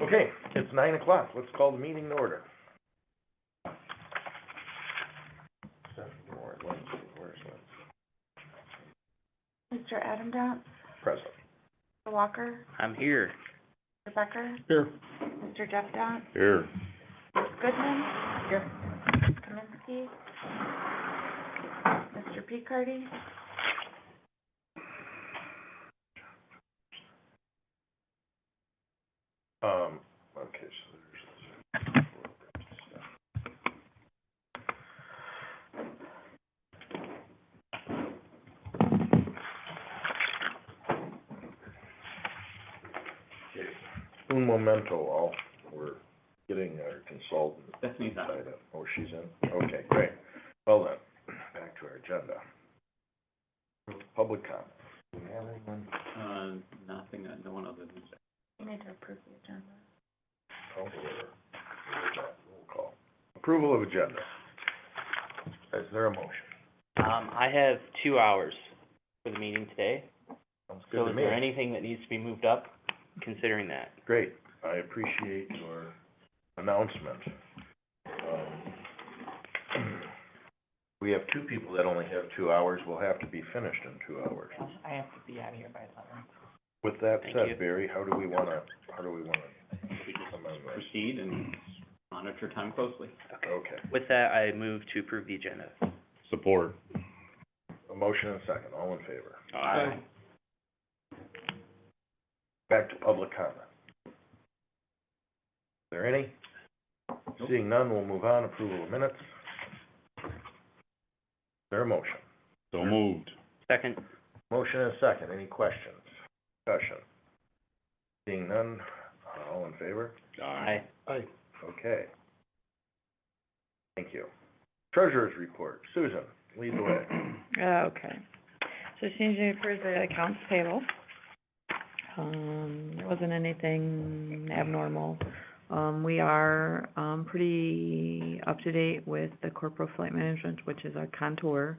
Okay, it's 9 o'clock. Let's call the meeting to order. Mr. Adam Dance, Present. Mr. Walker, I'm here. Mr. Becker, Here. Mr. Jeff Dance, Here. Ms. Goodman, here, Manistee, Mr. Picardy, Okay, so there's... Un momento, while we're getting our consultant. Stephanie's on. Oh, she's in? Okay, great. Well then, back to our agenda. Public comment. Do we have anyone? Nothing, no one other than that. you need to approve the agenda. Call to order. Roll call. Approval of agenda. Is there a motion? I have 2 hours for the meeting today, Sounds good so to is me. there anything that needs to be moved up, considering that? Great. I appreciate your announcement. We have 2 people that only have 2 hours. We'll have to be finished in 2 hours. I have to be out of here by 11. With that Thank said, you. Barry, how do we wanna We just amend this? proceed and monitor time closely. Okay. With that, I move to approve the agenda. Support. A motion and a second. All in favor? Aye. Back to public comment. Is there any? Seeing none, we'll move on. Approval of minutes. Is there a motion? So moved. Second. Motion and a second. Any questions? Discussion? Seeing none, all in favor? Aye. Aye. Okay. Thank you. Treasurer's report. Susan, lead the way. Okay. So changing for the accounts payable. There wasn't anything abnormal. We are, pretty up to date with the corporate flight management, which is our Contour.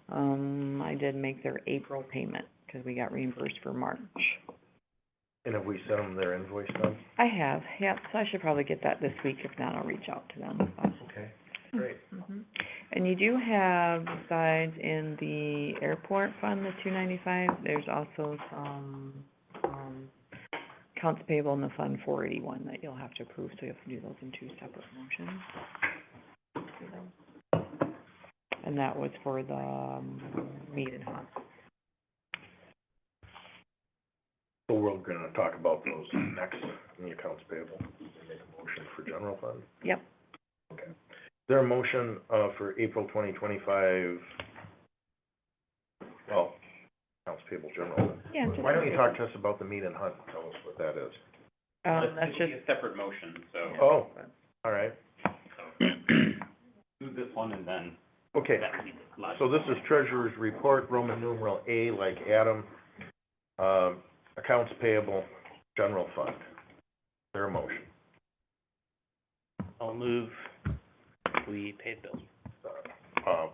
I did make their April payment, because we got reimbursed for March. And have we sent them their invoice done? I have, yep, so I should probably get that this week. If not, I'll reach out to them. Okay, great. And you do have, besides in the airport fund, the $295, there's also some, accounts payable in the Fund 481 that you'll have to approve, so you have to do those in 2 separate motions. And that was for the, meat and hunt. So we're gonna talk about those next in the accounts payable. Make a motion for general fund? Yep. Okay. Is there a motion, for April 2025, well, accounts payable general? Yeah, just. Why don't you talk to us about the meat and hunt and tell us what that is? That's just. a separate motion, so. Oh, all right. Do this one and then. Okay, so this is treasurer's report, Roman numeral A, like Adam, accounts payable, general fund. Is there a motion? I'll move, we pay the bills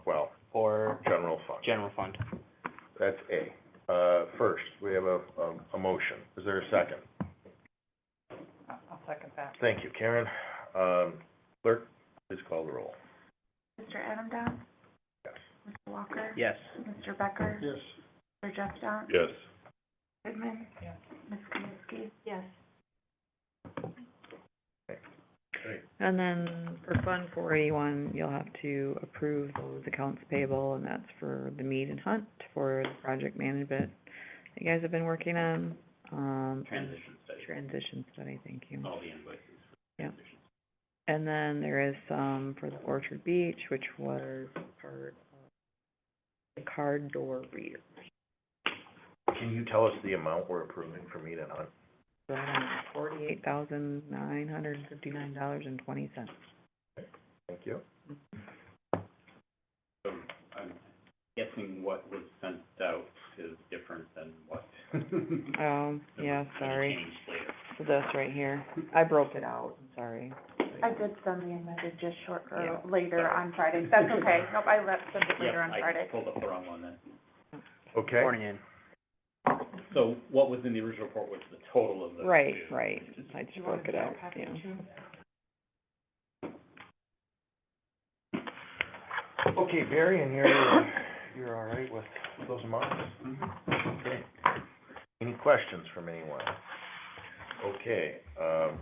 Well, for general fund. general fund. That's A. First, we have a motion. Is there a second? I'll second that. Thank you, Karen. Clerk, please call the roll. Mr. Adam Dance, Yes. Mr. Walker, Yes. Mr. Becker, Yes. Mr. Jeff Dance, Yes. Goodman, Yes. Ms. Kaminsky, yes. Great. And then for Fund 481, you'll have to approve those accounts payable, and that's for the meat and hunt, for the project management you guys have been working on. Transition study, Transition study, thank you. all the invoices. for Yep. transition. And then there is some for the Orchard Beach, which was part of the card door reader. Can you tell us the amount we're approving for meat and hunt? $48,959.20. Thank you. So I'm guessing what was sent out is different than what. Yeah, sorry. Changed later. So this right here, I broke it out, I'm sorry. I did send the message just Yeah. later Sorry. on Friday. That's okay. Nope, I sent it later on Yeah, Friday. I pulled up the wrong one then. Okay. Morning in. So what was in the original report was the total of the. Right, right, I just broke it out, yeah. Okay, Barry, and you're all right with those amounts? Okay. Any questions from anyone? Okay, well,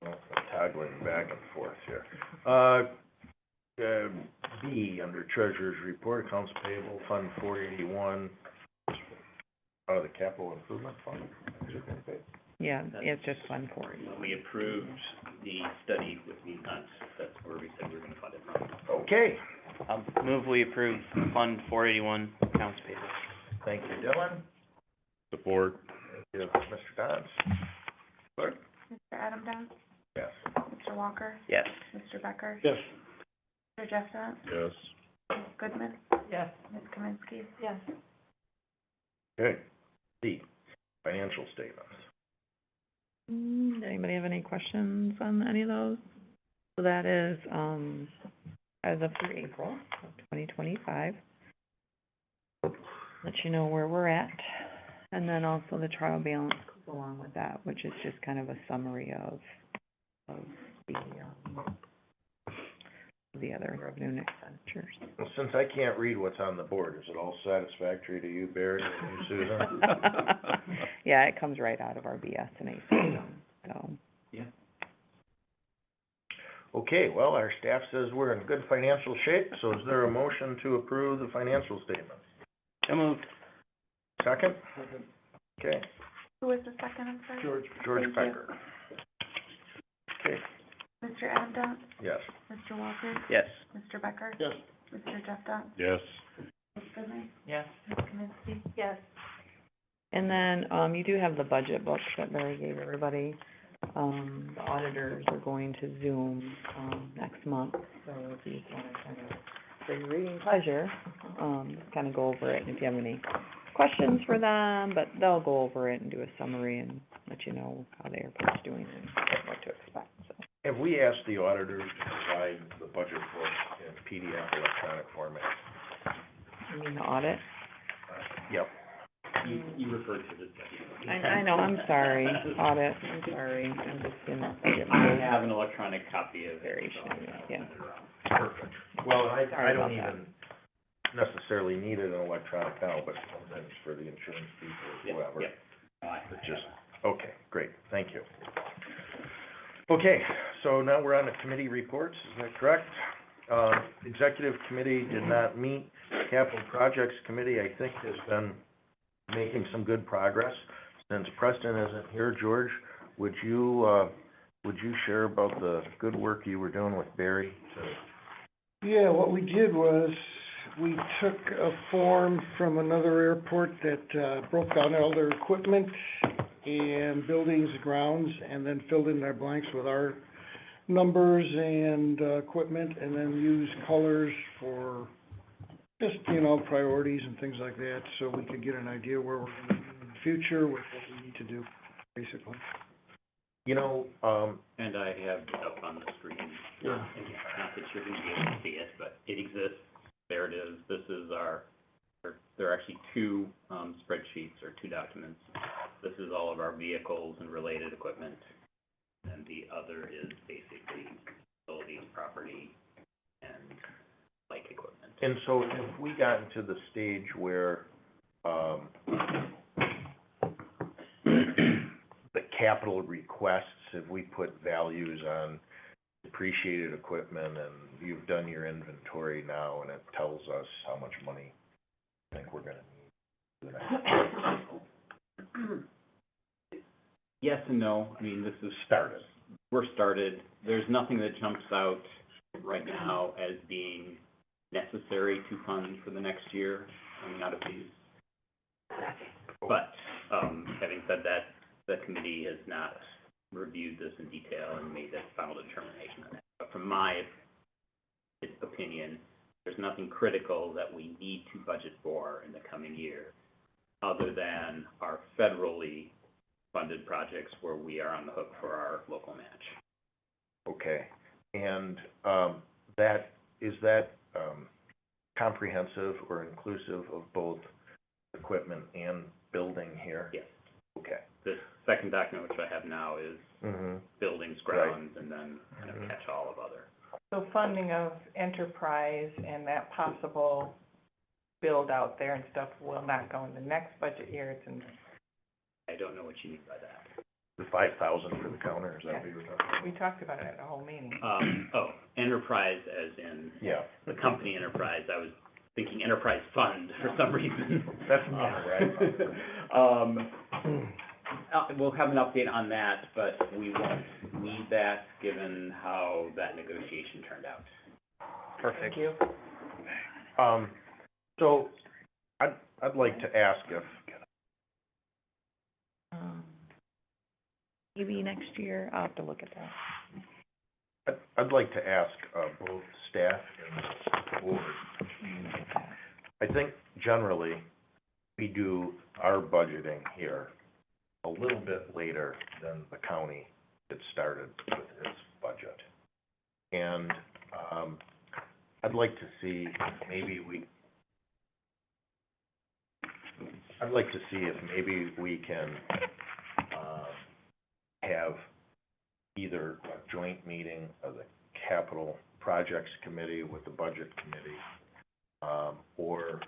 I'm toggling back and forth here. B, under Treasurer's Report, Accounts Payable, Fund 481, out of the Capital Improvement Fund. Yeah, it's just Fund 40. When we approved the study with NECON, that's where we said we were gonna fund it from. Okay, I'll move we approve Fund 481, accounts payable. thank you, Dylan. Support. Thank you, Mr. Dons. Clerk? Mr. Adam Downs? Yes. Mr. Walker? Yes. Mr. Becker? Yes. Mr. Jeff Downs? Yes. Ms. Goodman? Yes. Ms. Kaminsky? Yes. Okay. C, financial statements. Anybody have any questions on any of those? So that is, as of through April of 2025. Let you know where we're at. And then also the trial balance goes along with that, which is just kind of a summary of the other revenue and expenditures. Well, since I can't read what's on the board, is it all satisfactory to you, Barry, and you, Susan? Yeah, it comes right out of our BS&A system, so. Yeah. Okay, well, our staff says we're in good financial shape, so is there a motion to approve the financial statements? So moved. Second? Okay, Who was the second, I'm sorry? George Thank you. Becker. Okay, Mr. Adam Downs? yes. Mr. Walker? Yes. Mr. Becker? Yes. Mr. Jeff Downs? Yes. Ms. Goodman? Yes. Ms. Kaminsky? Yes. And then, you do have the budget books that Barry gave everybody. The auditors are going to Zoom, next month, so if you wanna kind of, for your reading pleasure, kind of go over it, and if you have any questions for them, but they'll go over it and do a summary and let you know how their report's doing and what to expect, so. Have we asked the auditors to provide the budget book in PDF electronic format? You mean the audit? Yep. You referred to this. I know, I'm sorry, audit, I'm sorry, I'm just in budget I mode. have an electronic copy of it. Very so sure, yeah. Perfect. Well, I Sorry don't about that. even necessarily need it in electronic now, but sometimes for the insurance people or whoever. Yep. It's just, okay, great, thank you. Okay, so now we're on the committee reports, is that correct? Executive committee did not meet. Capital Projects Committee, I think, has been making some good progress. Since Preston isn't here, George, would you share about the good work you were doing with Barry? Yeah, what we did was, we took a form from another airport that, broke down all their equipment and buildings, grounds, and then filled in their blanks with our numbers and, equipment, and then used colors for just, priorities and things like that, so we could get an idea where we're gonna be in the future with what we need to do, basically. You know, And I have it up on the screen. Yeah. Not that you're gonna be able to see it, but it exists. There it is. This is there are actually two, spreadsheets or two documents. This is all of our vehicles and related equipment. And the other is basically facilities, property, and like equipment. and so if we got into the stage where, the capital requests, if we put values on depreciated equipment and you've done your inventory now and it tells us how much money I think we're gonna need. Yes and no. I mean, this is. Started. We're started. There's nothing that jumps out right now as being necessary to fund for the next year coming out of these. But, having said that, the committee has not reviewed this in detail and made that final determination on that. But from my opinion, there's nothing critical that we need to budget for in the coming year, other than our federally funded projects where we are on the hook for our local match. Okay, and, is that comprehensive or inclusive of both equipment and building here? Yes. Okay. The second document, which I have now, is Mm-hmm. buildings, Right. grounds, and then kind of Mhm. catch-all of other. So funding of enterprise and that possible build out there and stuff will not go in the next budget year, it's in, I don't know what you mean by that. The 5,000 for the counter, is that what you were talking about? we talked about it at the whole meeting. Enterprise as in Yeah. the company enterprise. I was thinking enterprise fund for some reason. That's not right. We'll have an update on that, but we won't need that given how that negotiation turned out. Perfect. Thank you. So, I'd like to ask if, Maybe next year, I'll have to look at that. I'd like to ask, both staff and board. I think generally, we do our budgeting here a little bit later than the county gets started with its budget. And, I'd like to see if maybe we can, have either a joint meeting of the capital projects committee with the budget committee, or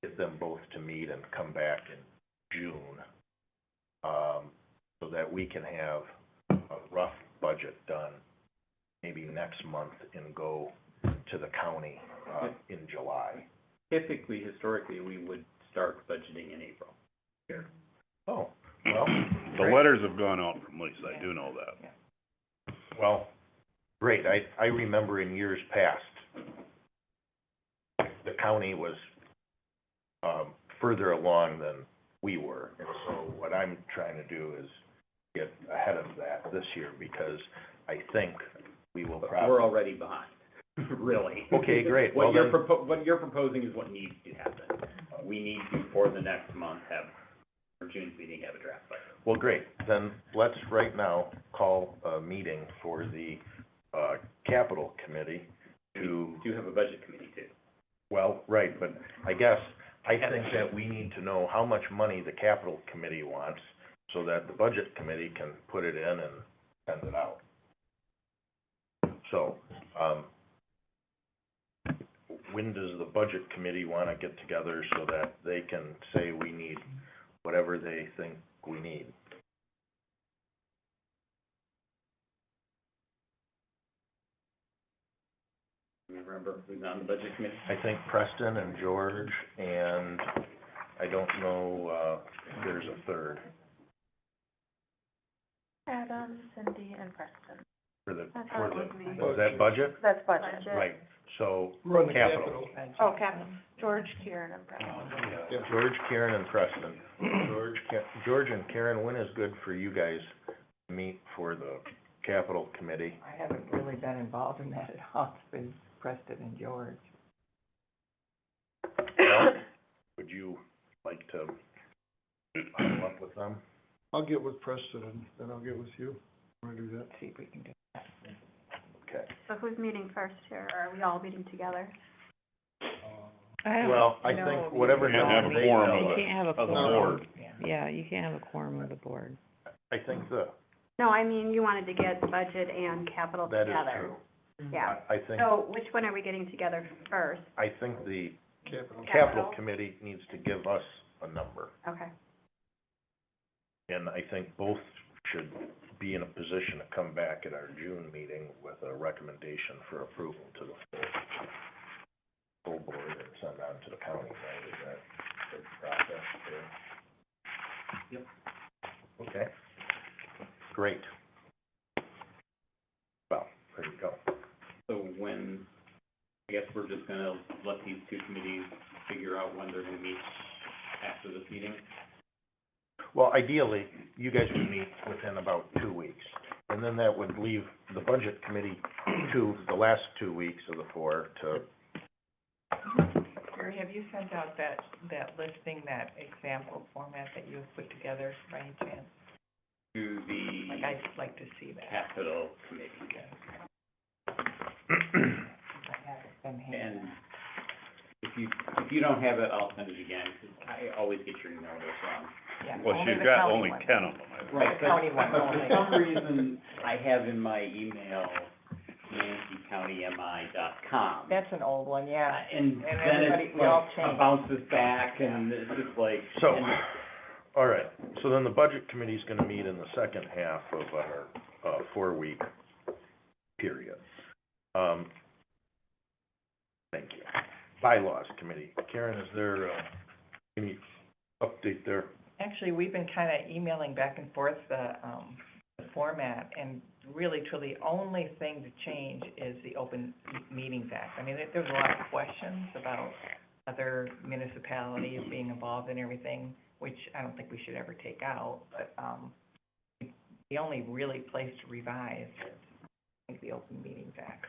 get them both to meet and come back in June, so that we can have a rough budget done maybe next month and go to the county, in July. Typically, historically, we would start budgeting in April. Oh, well, The great. letters have gone out from Lisa, I do know that. Well, great. I remember in years past, the county was, further along than we were. And so what I'm trying to do is get ahead of that this year, because I think we will But probably. we're already behind, really. Okay, great. What Well, you're then- what you're proposing is what needs to happen. We need to, for the next month, for June's meeting, have a draft budget. Well, great. Then let's right now call a meeting for the, capital committee to. We do have a budget committee too. Well, right, but I guess, I think that we need to know how much money the capital committee wants, so that the budget committee can put it in and send it out. So, when does the budget committee wanna get together so that they can say we need whatever they think we need? Do you remember who's on the budget committee? I think Preston and George, and I don't know, if there's a third Adam, Cindy, and Preston. for the, That's how it would be. is that budget? That's budget. Right, so, Run the capital. Oh, capital. George, Kieran, and Preston. Yeah. George, Karen, and Preston. George and Karen, when is good for you guys to meet for the capital committee? I haven't really been involved in that at all, it's been Preston and George. Well, would you like to follow up with them? I'll get with Preston and then I'll get with you. Wanna do that? See if we can do that. Okay. So who's meeting first here, or are we all meeting together? Well, I think whatever Can't have a number they quorum tell You us. can't have a Of the quorum. board. Yeah, you can't have a quorum of the board. I think No, I mean, you wanted to get budget and capital that together. is true. Yeah. I think, So which one are we getting together first? I think the Capital. capital committee needs to give us a number. Okay. And I think both should be in a position to come back at our June meeting with a recommendation for approval to the full board and send on to the county, right? Is that the process there? Yep. Okay, great. Well, there you go. So when, I guess we're just gonna let these two committees figure out when they're gonna meet after this meeting? Well, ideally, you guys would meet within about 2 weeks. And then that would leave the budget committee the last 2 weeks of the 4 to, Gary, have you sent out that listing, that example format that you have put together by any chance? To Like, the I'd like to see that. capital committee. I haven't been handed And if you don't have it, I'll send it again, 'cause I always get your email address wrong. Yeah, Well, only she's the got county only one. 10 of them, I think. Right, The county one but only. for some reason, I have in my email, ManisteeCountyMI.com. That's an old one, yeah. And then everybody, it's we all like, changed. bounces back, and it's just like. So, and- all right, so then the budget committee's gonna meet in the second half of our, 4-week period. Thank you. Bylaws committee, Karen, is there, any update there? Actually, we've been kind of emailing back and forth the format, and really, truly, the only thing to change is the Open Meetings Act. I mean, there's a lot of questions about other municipalities being involved in everything, which I don't think we should ever take out, but, the only really place to revise is, I think, the Open Meetings Act.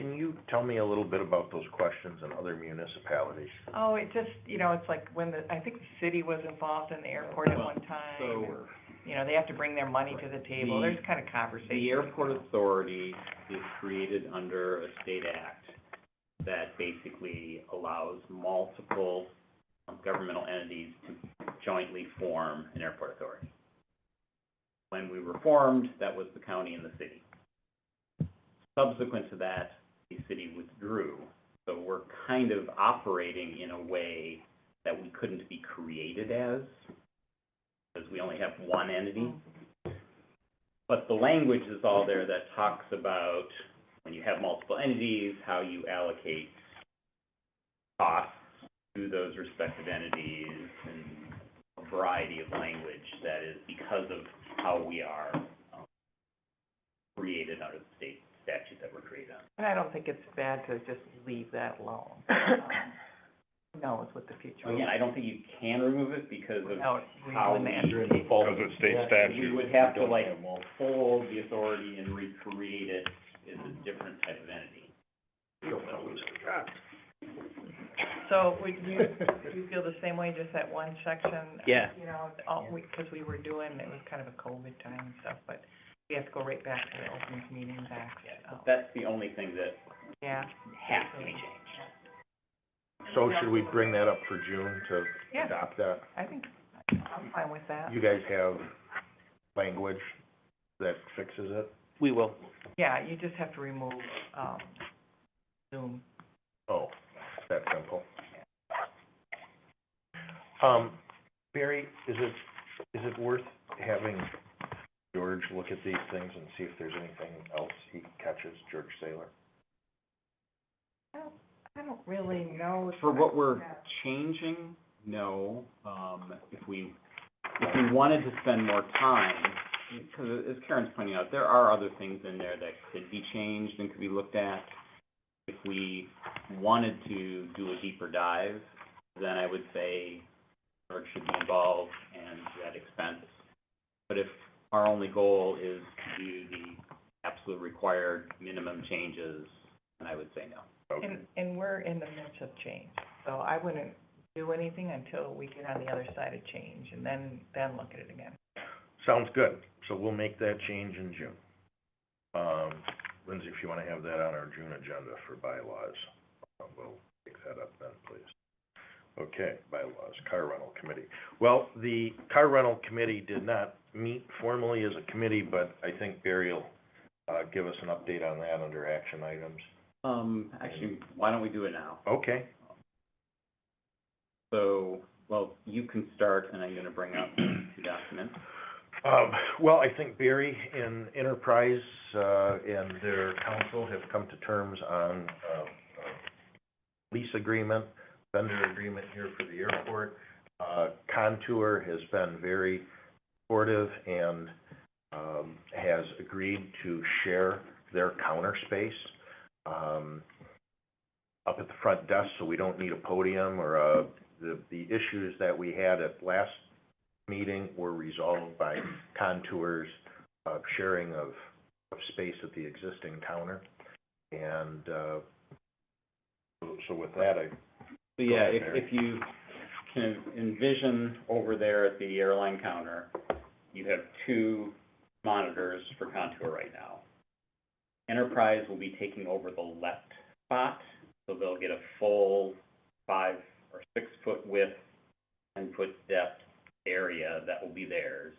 Can you tell me a little bit about those questions in other municipalities? Oh, it just, it's like when I think the city was involved in the airport at one time. So, They have to bring their money to the table. There's kind of conversation. the airport authority is created under a state act that basically allows multiple governmental entities to jointly form an airport authority. When we were formed, that was the county and the city. Subsequent to that, the city withdrew, so we're kind of operating in a way that we couldn't be created as, because we only have one entity. But the language is all there that talks about when you have multiple entities, how you allocate costs to those respective entities, and a variety of language that is because of how we are created under the state statute that we're created under. And I don't think it's bad to just leave that alone. Who knows what the future Again, I don't think you can remove it because of without how redoing the we- entity. Because it's state statute. we would have to like fold the authority and recreate it as a different type of entity. So would you feel the same way, just that one section? Yeah. Because we were doing, it was kind of a COVID time and stuff, but we have to go right back to the Open Meetings Act. That's the only thing that Yeah. has to be changed. So should we bring that up for June to Yeah. adopt that? I think, I'm fine with that. You guys have language that fixes it? We will. Yeah, you just have to remove, Zoom. Oh, it's that simple. Barry, is it worth having George look at these things and see if there's anything else he catches, George Saylor? I don't really know. For what we're changing, no. If we wanted to spend more time, because as Karen's pointing out, there are other things in there that could be changed and could be looked at. If we wanted to do a deeper dive, then I would say George should be involved and that expense. But if our only goal is to do the absolute required minimum changes, then I would say no. Okay. And we're in the midst of change, so I wouldn't do anything until we get on the other side of change, and then look at it again. Sounds good. So we'll make that change in June. Lindsay, if you wanna have that on our June agenda for bylaws, we'll pick that up then, please. Okay, bylaws, car rental committee. Well, the car rental committee did not meet formally as a committee, but I think Barry will, give us an update on that under action items. Actually, why don't we do it now? Okay. So, well, you can start, and I'm gonna bring up the document. Well, I think Barry and Enterprise, and their council have come to terms on, lease agreement, vendor agreement here for the airport. Contour has been very supportive and, has agreed to share their counter space, up at the front desk, so we don't need a podium or, the issues that we had at last meeting were resolved by Contour's, sharing of space at the existing counter. And, so with that, So yeah, if you can envision over there at the airline counter, you have two monitors for Contour right now. Enterprise will be taking over the left spot, so they'll get a full 5 or 6-foot width, 10-foot depth area that will be theirs.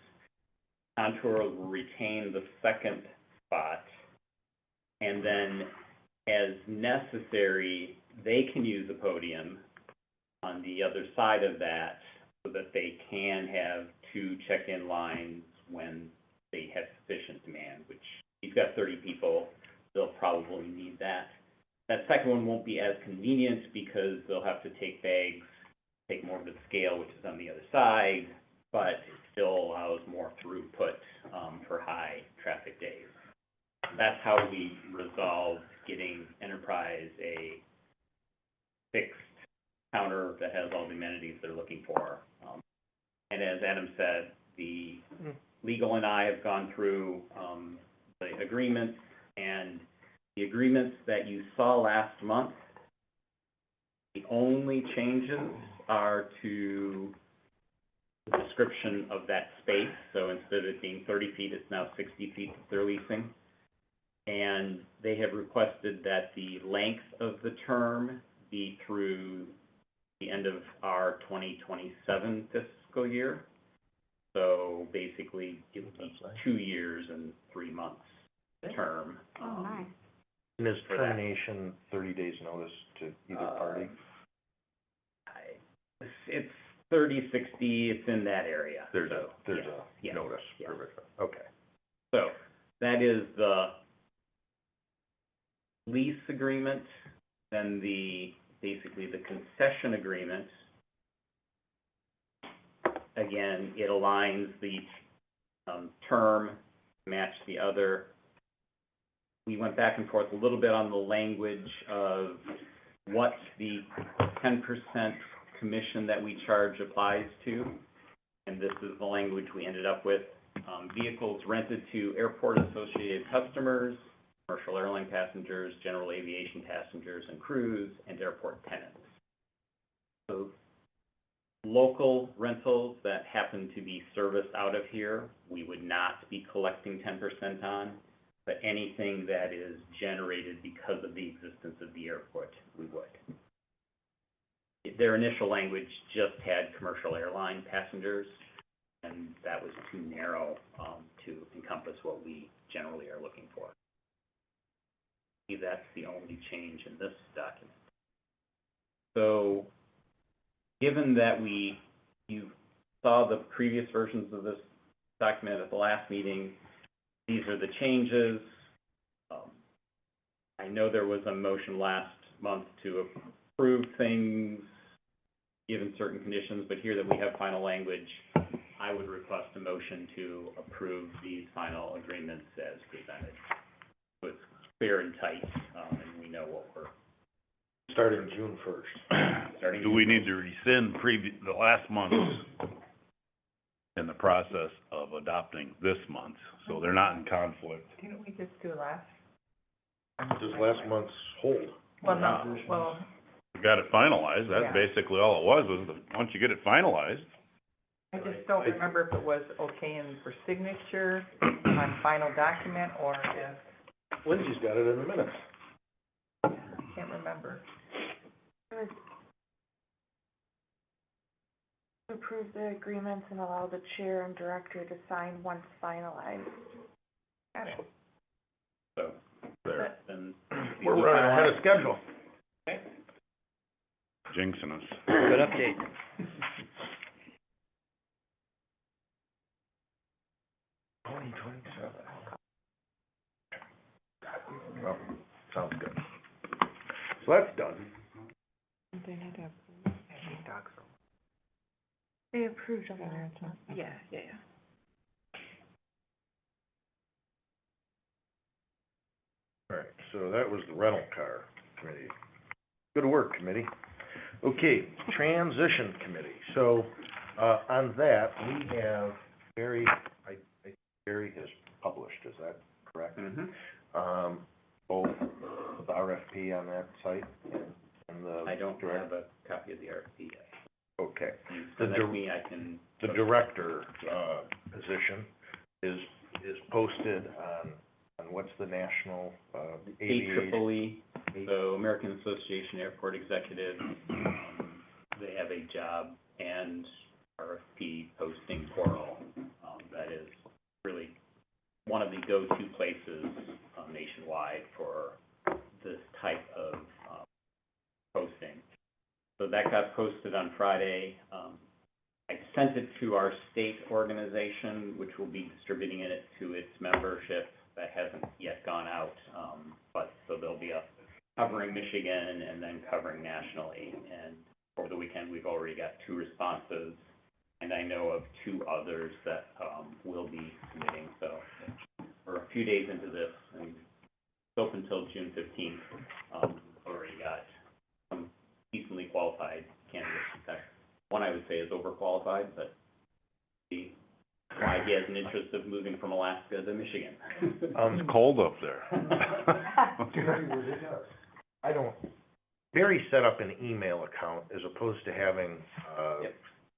Contour will retain the second spot, and then as necessary, they can use a podium on the other side of that so that they can have 2 check-in lines when they have sufficient demand, which he's got 30 people, they'll probably need that. That second one won't be as convenient because they'll have to take bags, take more of the scale, which is on the other side, but it still allows more throughput for high traffic days. That's how we resolved getting Enterprise a fixed counter that has all the amenities they're looking for. And as Adam said, the legal and I have gone through the agreements, and the agreements that you saw last month, the only changes are to the description of that space. So instead of it being 30 feet, it's now 60 feet that they're leasing. And they have requested that the length of the term be through the end of our 2027 fiscal year. So basically, it would be 2 years and 3 months term. Oh, nice. And is termination 30 days notice to either party? It's 30, 60, it's in that area. There's So, a yes, notice, yes. perfect, okay. So that is the lease agreement, then basically the concession agreement. Again, it aligns the term, match the other. We went back and forth a little bit on the language of what the 10% commission that we charge applies to, and this is the language we ended up with. Vehicles rented to airport-associated customers, commercial airline passengers, general aviation passengers and crews, and airport tenants. So local rentals that happen to be serviced out of here, we would not be collecting 10% on, but anything that is generated because of the existence of the airport, we would. Their initial language just had commercial airline passengers, and that was too narrow to encompass what we generally are looking for. That's the only change in this document. So, given that you saw the previous versions of this document at the last meeting, these are the changes. I know there was a motion last month to approve things given certain conditions, but here that we have final language, I would request a motion to approve these final agreements as presented. So it's clear and tight, and we know what we're Starting June 1st. starting. Do we need to rescind the last month's in the process of adopting this month, so they're not in conflict? Didn't we just do last? Does last month's hold? Well, no, well, We got it finalized, Yeah. that's basically all it was once you get it finalized. I just don't remember if it was okay in for signature on final document, or if, Lindsay's got it in the minutes. I can't remember. Approve the agreements and allow the chair and director to sign once finalized. Got it. So, There, then. We're running ahead of schedule. jinxing us. Good update. Well, sounds good. So that's done. They need to, They approved of that. yeah. All right, so that was the rental car committee. Good work, committee. Okay, transition committee. So, on that, we have Barry, I think Barry has published, is that correct? Mm-hmm. Both the RFP on that site and the. I don't have a copy of the RFP yet. Okay. You send that to me, I can. The director, position is posted on what's the national, aviation? AEEE, so American Association of Airport Executives. They have a job and RFP posting portal. That is really one of the go-to places nationwide for this type of posting. So that got posted on Friday. I sent it to our state organization, which will be distributing it to its membership. That hasn't yet gone out, but so there'll be a covering Michigan and then covering nationally. And over the weekend, we've already got 2 responses, and I know of 2 others that will be submitting. So we're a few days into this, and it's open until June 15th. Already got some decently qualified candidates. In fact, one I would say is overqualified, but see why he has an interest of moving from Alaska to Michigan. It's cold up there. I don't, Barry set up an email account as opposed to having, Yep.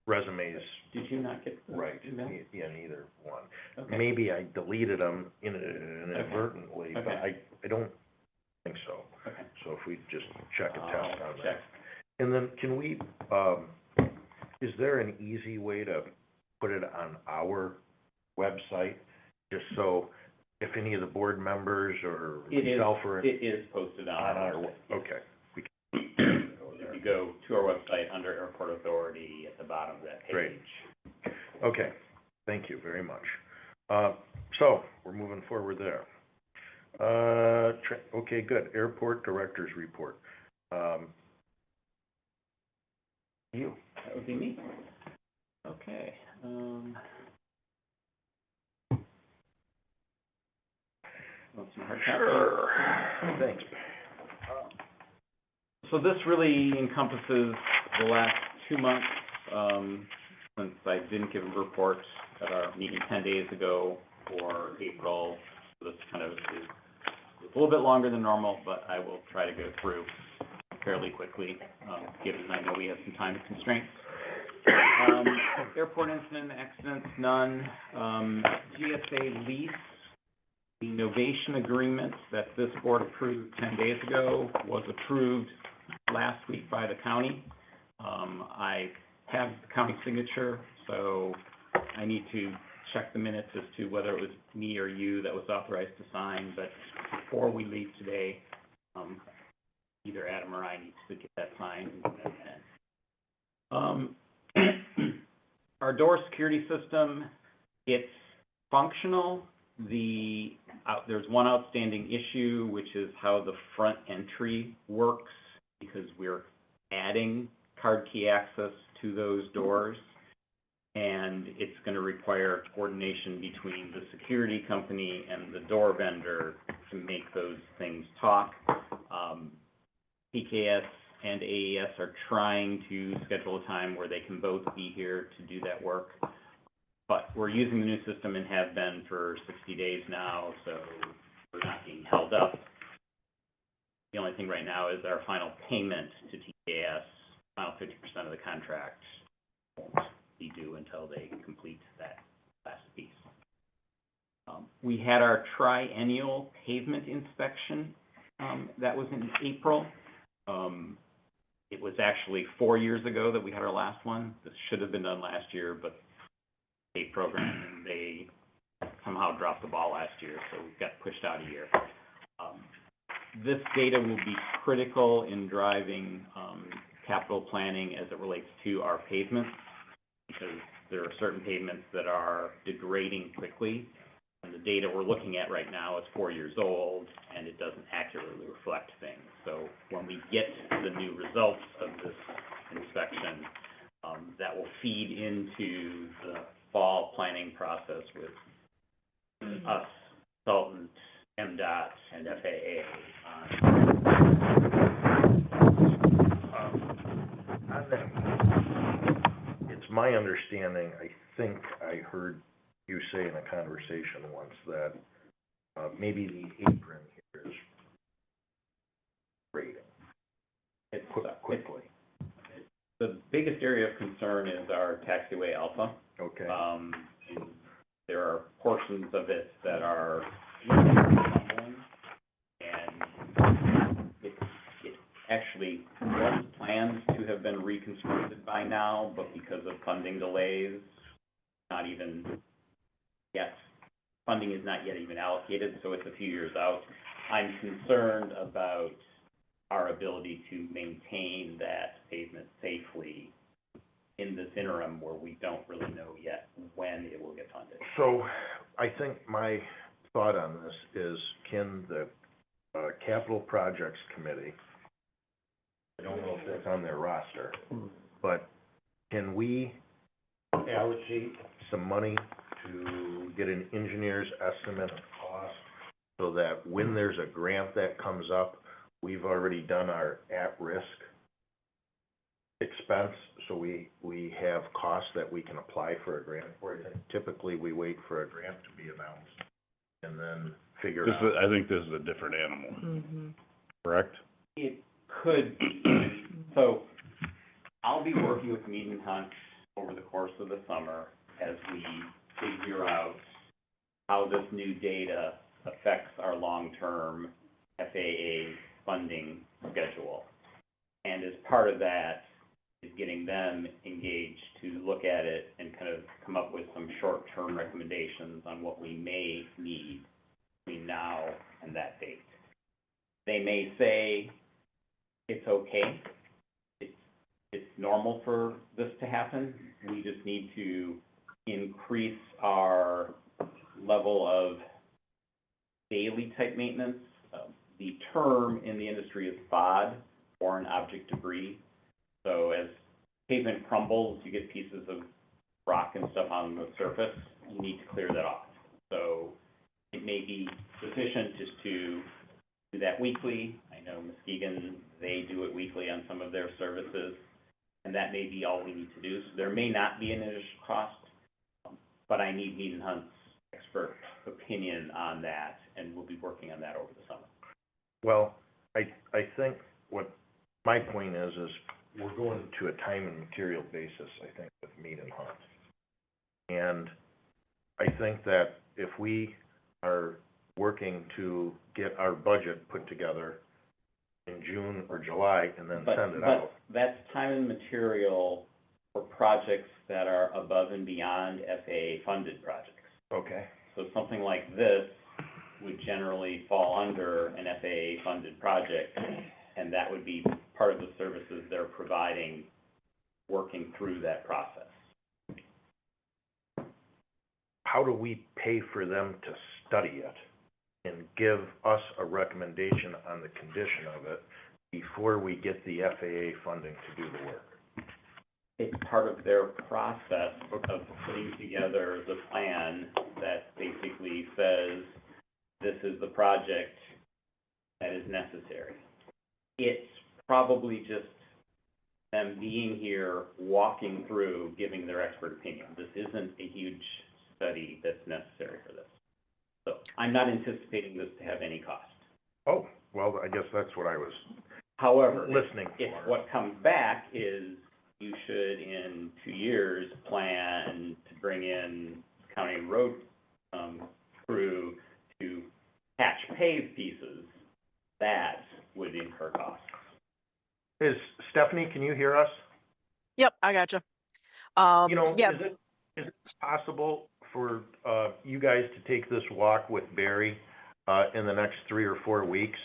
resumes. Did you not get the Right, email? yeah, neither one. Okay. Maybe I deleted them inadvertently, but Okay. I don't think so. Okay. So if we just check a test on that. Check. And then can we, is there an easy way to put it on our website? Just so if any of the board members or It is, yourself or it is posted on on our our, website. okay. If you go to our website under Airport Authority at the bottom of that page. Great. Okay, thank you very much. So, we're moving forward there. Okay, good, Airport Director's Report. You. That would be me. Okay, want some hard copies? Sure. Thanks. So this really encompasses the last 2 months, since I didn't give a report at our meeting 10 days ago for April. So this kind of is a little bit longer than normal, but I will try to go through fairly quickly, given I know we have some time constraints. Airport incident, accidents, none. GSA lease, the novation agreement that this board approved 10 days ago was approved last week by the county. I have the county signature, so I need to check the minutes as to whether it was me or you that was authorized to sign, but before we leave today, either Adam or I need to get that signed. Our door security system, it's functional. There's one outstanding issue, which is how the front entry works, because we're adding card key access to those doors, and it's going to require coordination between the security company and the door vendor to make those things talk. PKS and AES are trying to schedule a time where they can both be here to do that work, but we're using the new system and have been for 60 days now, so we're not being held up. The only thing right now is our final payment to TKS, final 50% of the contract won't be due until they complete that last piece. We had our triennial pavement inspection, that was in April. It was actually 4 years ago that we had our last one. This should have been done last year, but state program, and they somehow dropped the ball last year, so we got pushed out a year. This data will be critical in driving capital planning as it relates to our pavements, because there are certain pavements that are degrading quickly, and the data we're looking at right now is 4 years old, and it doesn't accurately reflect things. So when we get the new results of this inspection, that will feed into the fall planning process with us, consultant, MDOT, and FAA. On that, it's my understanding, I think I heard you say in a conversation once that maybe the apron here is grading It's quickly. The biggest area of concern is our taxiway Alpha. Okay. And there are portions of it that are crumbling, and it actually was planned to have been reconstructed constructed by now, but because of funding delays, not even yet, funding is not yet even allocated, so it's a few years out. I'm concerned about our ability to maintain that pavement safely in this interim where we don't really know yet when it will get funded. So, I think my thought on this is, can the, Capital Projects Committee, I don't know if that's on their roster, but can we allocate some money to get an engineer's estimate of cost so that when there's a grant that comes up, we've already done our at-risk expense, so we have costs that we can apply for a grant for it? Typically, we wait for a grant to be announced and then figure This out. is, I think this is a different animal, Mm-hmm. correct? It could be. So I'll be working with Mead and Hunt over the course of the summer as we figure out how this new data affects our long-term FAA funding schedule. And as part of that is getting them engaged to look at it and kind of come up with some short-term recommendations on what we may need between now and that date. They may say it's okay, it's normal for this to happen, we just need to increase our level of daily type maintenance. The term in the industry is FOD, foreign object debris. So as pavement crumbles, you get pieces of rock and stuff on the surface, you need to clear that off. So it may be sufficient just to do that weekly. I know Muskegon, they do it weekly on some of their services, and that may be all we need to do. So there may not be an additional cost, but I need Mead and Hunt's expert opinion on that, and we'll be working on that over the summer. Well, I think what my point is we're going to a time and material basis, I think, with Mead and Hunt. And I think that if we are working to get our budget put together in June or July and then send it out. But that's time and material for projects that are above and beyond FAA-funded projects. Okay. So something like this would generally fall under an FAA-funded project, and that would be part of the services they're providing, working through that process. How do we pay for them to study it and give us a recommendation on the condition of it before we get the FAA funding to do the work? It's part of their process of putting together the plan that basically says, this is the project that is necessary. It's probably just them being here, walking through, giving their expert opinion. This isn't a huge study that's necessary for this. So I'm not anticipating this to have any cost. Oh, well, I guess that's what I was However, listening if for. what comes back is you should, in 2 years, plan to bring in county road crew to patch pave pieces, that would incur costs. Stephanie, can you hear us? Yep, I gotcha. You know, Yeah, is it possible for, you guys to take this walk with Barry, in the next 3 or 4 weeks,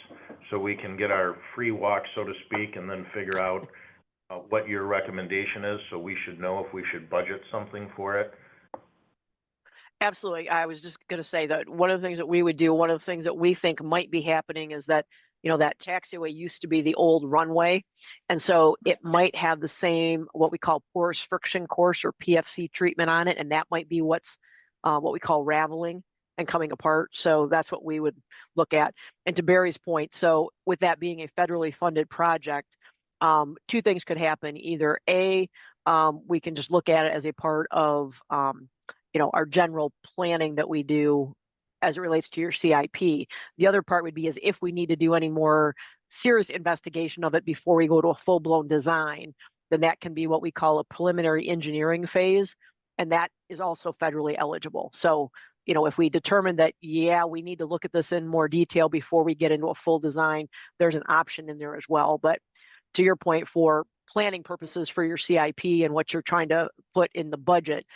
so we can get our free walk, so to speak, and then figure out, what your recommendation is, so we should know if we should budget something for it? absolutely. I was just gonna say that one of the things that we would do, one of the things that we think might be happening is that, that taxiway used to be the old runway. And so it might have the same, what we call porous friction course or PFC treatment on it. And that might be what's, what we call raveling and coming apart. So that's what we would look at. And to Barry's point, so with that being a federally funded project, 2 things could happen. Either A, we can just look at it as a part of, our general planning that we do as it relates to your CIP. The other part would be is if we need to do any more serious investigation of it before we go to a full-blown design, then that can be what we call a preliminary engineering phase, and that is also federally eligible. So, if we determine that, yeah, we need to look at this in more detail before we get into a full design, there's an option in there as well. But to your point, for planning purposes for your CIP and what you're trying to put in the budget,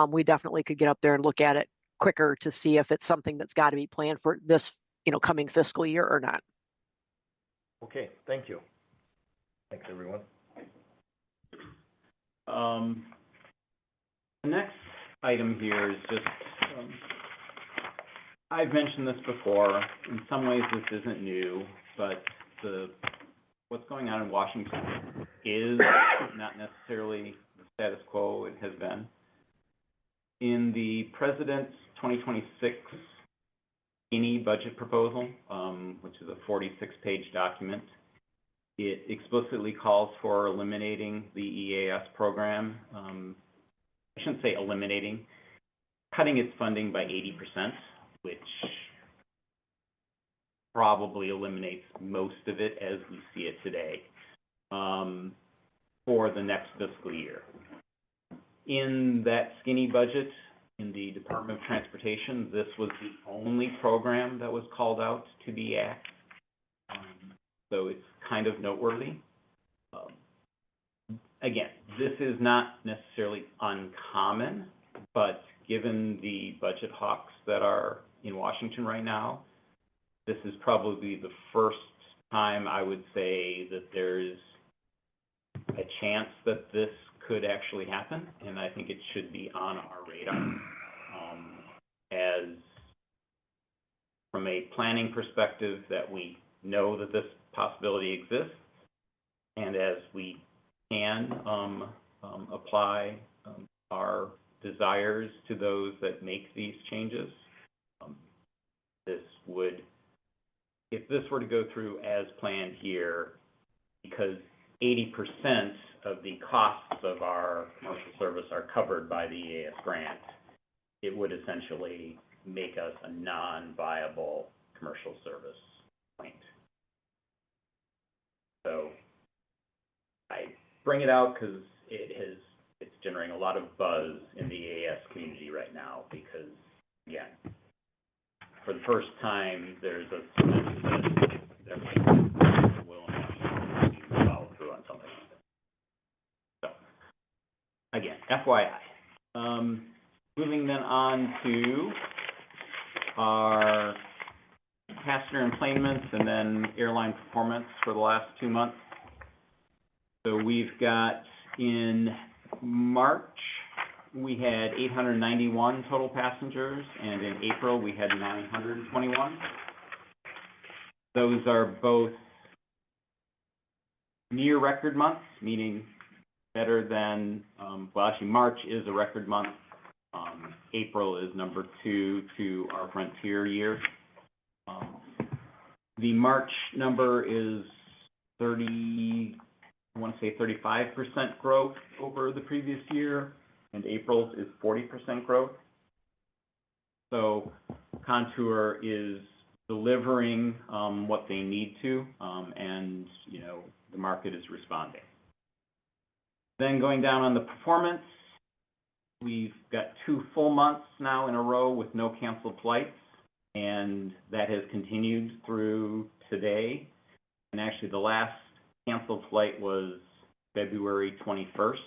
we definitely could get up there and look at it quicker to see if it's something that's got to be planned for this, coming fiscal year or not. Okay, thank you. Thanks, everyone. The next item here is just, I've mentioned this before, in some ways this isn't new, but what's going on in Washington is not necessarily the status quo it has been. In the President's 2026 skinny budget proposal, which is a 46-page document, it explicitly calls for eliminating the EAS program. I shouldn't say eliminating, cutting its funding by 80%, which probably eliminates most of it as we see it today, for the next fiscal year. In that skinny budget, in the Department of Transportation, this was the only program that was called out to be axed. So it's kind of noteworthy. Again, this is not necessarily uncommon, but given the budget hawks that are in Washington right now, this is probably the first time I would say that there's a chance that this could actually happen, and I think it should be on our radar. As from a planning perspective, that we know that this possibility exists, and as we can apply our desires to those that make these changes, this would, if this were to go through as planned here, because 80% of the costs of our commercial service are covered by the EAS grant, it would essentially make us a non-viable commercial service point. So I bring it out because it's generating a lot of buzz in the EAS community right now, because again, for the first time, there's a sense that there might be willingness to follow through on something like this. So, again, FYI. Moving then on to our passenger enplanements and then airline performance for the last 2 months. So we've got in March, we had 891 total passengers, and in April, we had 921. Those are both near record months, meaning better than, well, actually, March is a record month. April is number 2 to our Frontier year. The March number is 35% growth over the previous year, and April's is 40% growth. So Contour is delivering what they need to, and the market is responding. Then going down on the performance, we've got 2 full months now in a row with no canceled flights, and that has continued through today. And actually, the last canceled flight was February 21st,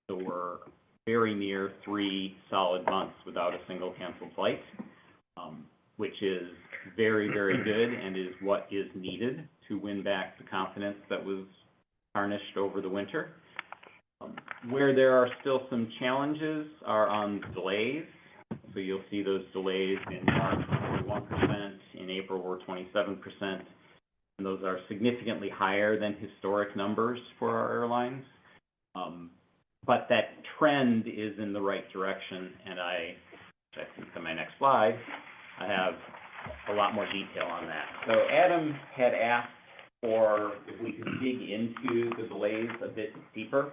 so we're very near 3 solid months without a single canceled flight, which is very, very good and is what is needed to win back the confidence that was tarnished over the winter. Where there are still some challenges are on delays. So you'll see those delays in March were 41%, in April were 27%, and those are significantly higher than historic numbers for our airlines. But that trend is in the right direction, and I think to my next slide, I have a lot more detail on that. So Adam had asked for if we could dig into the delays a bit deeper.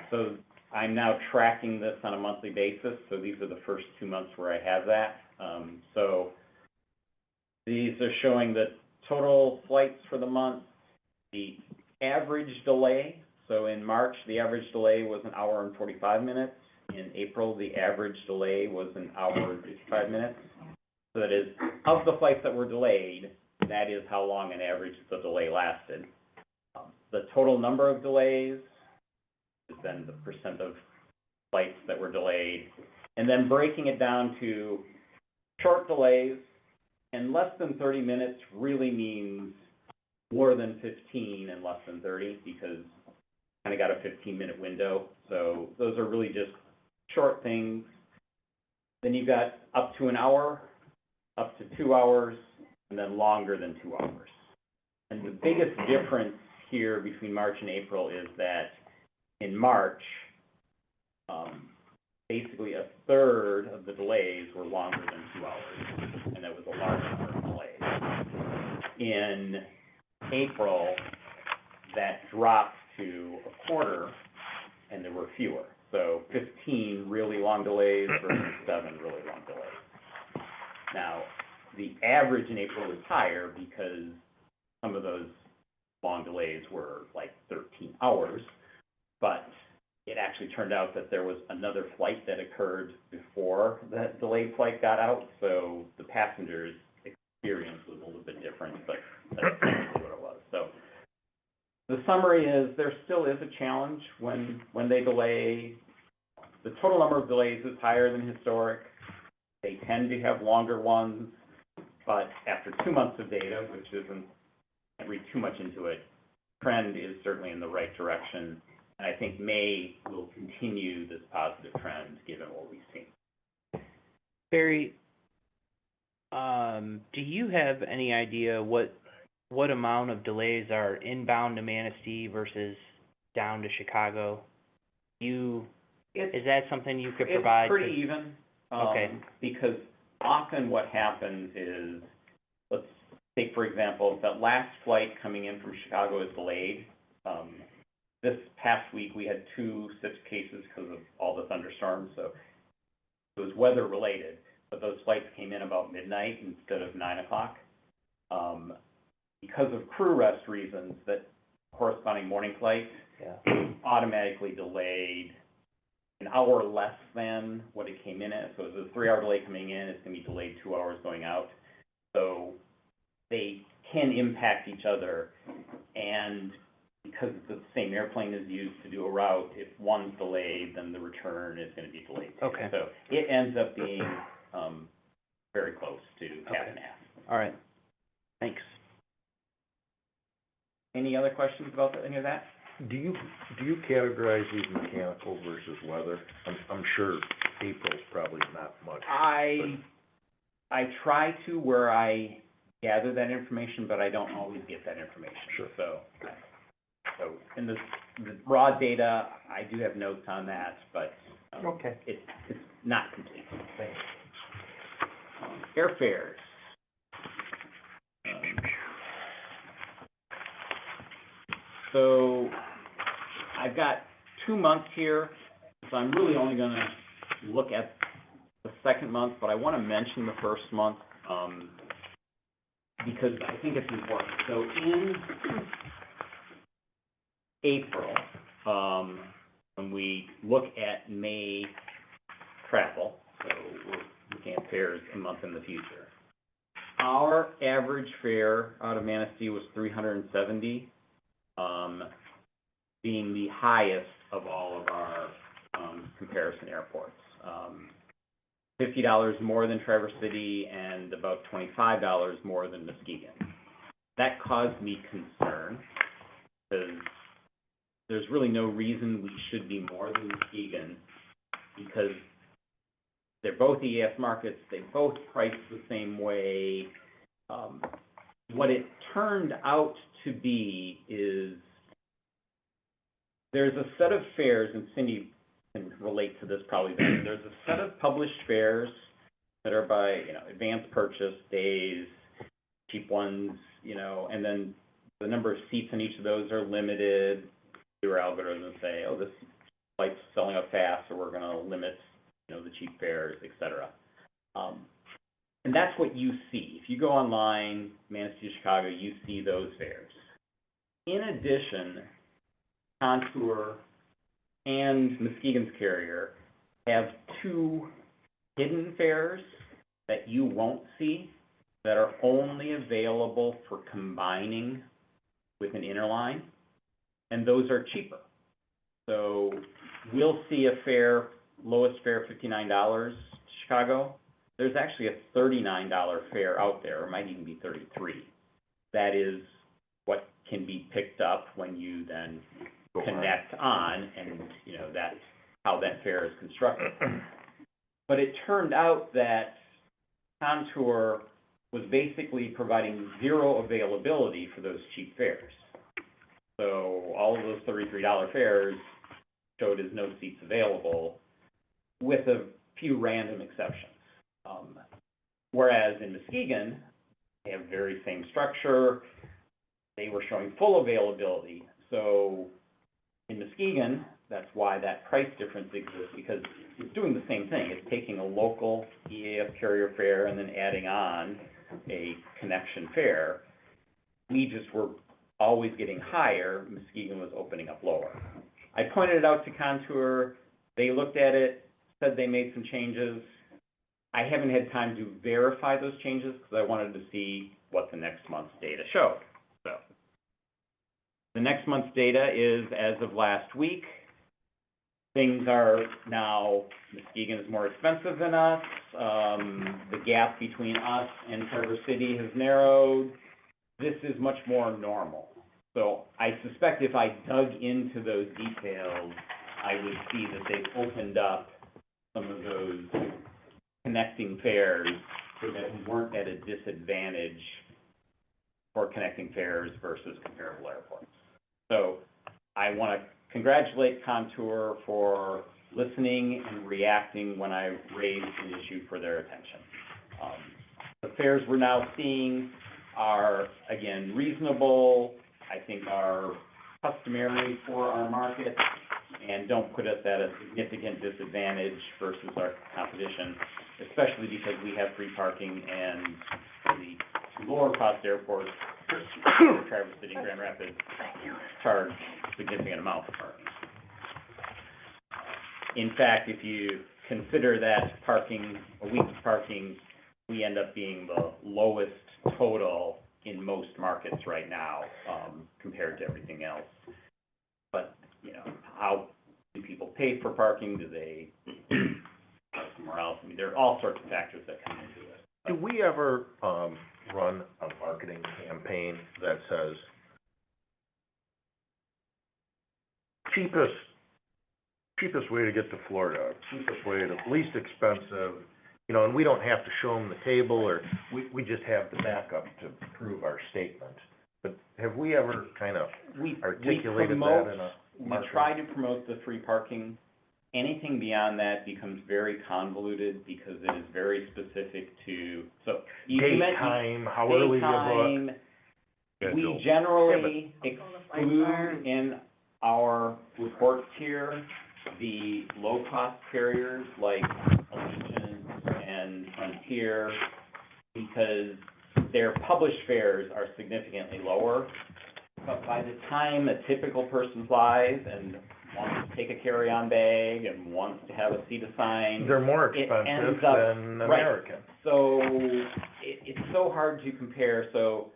So I'm now tracking this on a monthly basis, so these are the first 2 months where I have that. So these are showing the total flights for the month, the average delay. So in March, the average delay was 1 hour and 45 minutes. In April, the average delay was 1 hour and 55 minutes. So that is, of the flights that were delayed, that is how long on average the delay lasted. the total number of delays, then the percent of flights that were delayed, and then breaking it down to short delays, and less than 30 minutes really means more than 15 and less than 30, because kind of got a 15-minute window. So those are really just short things. Then you've got up to an hour, up to 2 hours, and then longer than 2 hours. And the biggest difference here between March and April is that in March, basically a third of the delays were longer than 2 hours, and that was a large number of delays. In April, that dropped to a quarter, and there were fewer. So 15 really long delays versus 7 really long delays. Now, the average in April was higher because some of those long delays were like 13 hours, but it actually turned out that there was another flight that occurred before that delayed flight got out, so the passengers' experience was a little bit different, but that's what it was. So the summary is there still is a challenge when they delay. The total number of delays is higher than historic. They tend to have longer ones, but after 2 months of data, which isn't, can't read too much into it, trend is certainly in the right direction. And I think May will continue this positive trend given what we've seen. Barry, do you have any idea what amount of delays are inbound to Manistee versus down to Chicago? Is that something you could provide? It's pretty even. Okay. Because often what happens is, let's take, for example, if that last flight coming in from Chicago is delayed. This past week, we had 2 such cases because of all the thunderstorms, so it was weather related, but those flights came in about midnight instead of 9 o'clock. Because of crew rest reasons, that corresponding morning flight automatically delayed an hour less than what it came in at. So it was a 3-hour delay coming in, it's going to be delayed 2 hours going out. So they can impact each other, and because the same airplane is used to do a route, if one's delayed, then the return is going to be delayed too. Okay. So it ends up being very close to half and half. All right. Thanks. Any other questions about any of that? Do you categorize these mechanical versus weather? I'm sure April's probably not much. I try to where I gather that information, but I don't always get that information. Sure. So in the raw data, I do have notes on that, but Okay. It's not complete. Airfares. So I've got 2 months here, so I'm really only going to look at the second month, but I want to mention the first month because I think it's important. So in April, when we look at May travel, so we're looking at fares a month in the future, our average fare out of Manistee was $370. Being the highest of all of our comparison airports. $50 more than Traverse City and about $25 more than Muskegon. That caused me concern because there's really no reason we should be more than Muskegon because they're both EAS markets, they both price the same way. What it turned out to be is there's a set of fares, and Cindy can relate to this probably better. There's a set of published fares that are by, advanced purchase, days, cheap ones, and then the number of seats in each of those are limited. Your algorithms say, oh, this flight's selling up fast, so we're going to limit, the cheap fares, et cetera. And that's what you see. If you go online, Manistee to Chicago, you see those fares. In addition, Contour and Muskegon's carrier have 2 hidden fares that you won't see that are only available for combining with an interline. and those are cheaper. So we'll see a fare, lowest fare $59, Chicago. There's actually a $39 fare out there, or it might even be 33. That is what can be picked up when you then connect on, and, you know, that's how that fare is constructed. But it turned out that Contour was basically providing zero availability for those cheap fares. So all of those $33 fares showed as no seats available, with a few random exceptions. Whereas in Muskegon, they have very same structure, they were showing full availability. So in Muskegon, that's why that price difference exists, because it's doing the same thing. It's taking a local EAF carrier fare and then adding on a connection fare. We just were always getting higher. Muskegon was opening up lower. I pointed it out to Contour. They looked at it, said they made some changes. I haven't had time to verify those changes because I wanted to see what the next month's data showed. So the next month's data is as of last week. Things are now, Muskegon is more expensive than us. The gap between us and Traverse City has narrowed. This is much more normal. So I suspect if I dug into those details, I would see that they've opened up some of those connecting fares so that we weren't at a disadvantage for connecting fares versus comparable airports. So I want to congratulate Contour for listening and reacting when I raised an issue for their attention. The fares we're now seeing are, again, reasonable, I think are customary for our market, and don't put us at a significant disadvantage versus our competition, especially because we have free parking and the lower cost airports, Traverse City, Grand Rapids, charge significant amount for parking. In fact, if you consider that parking, a week's parking, we end up being the lowest total in most markets right now, compared to everything else. But, you know, how do people pay for parking? Do they park somewhere else? I mean, there are all sorts of factors that come into it. Do we ever, run a marketing campaign that says cheapest way to get to Florida, cheapest way to, least expensive, you know, and we don't have to show them the table, or we just have the backup to prove our statement. But have we ever kind of articulated that in a We marketing? try to promote the free parking. Anything beyond that becomes very convoluted because it is very specific to, so you Date, mentioned time, how early you book. daytime. Schedule. We generally exclude in our reports here the low-cost carriers like Allegiant and Frontier, because their published fares are significantly lower. But by the time a typical person flies and wants to take a carry-on bag and wants to have a seat assigned, They're more it expensive ends up- than right. American. So it's so hard to compare. So,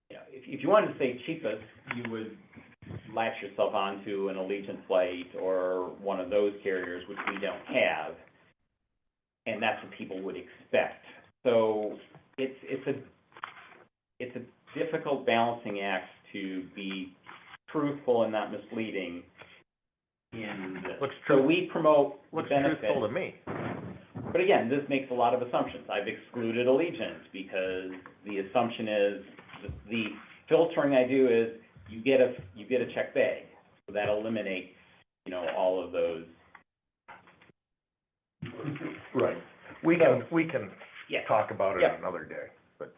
you know, if you wanted to say cheapest, you would latch yourself onto an Allegiant flight or one of those carriers, which we don't have, and that's what people would expect. So it's a difficult balancing act to be truthful and not misleading in this. Looks So true. we promote the Looks benefit. truthful to me. But again, this makes a lot of assumptions. I've excluded Allegiant because the assumption is, the filtering I do is, you get a checked bag. So that eliminates, you know, all of those. Right. We can Yeah. talk about it Yeah. another day, but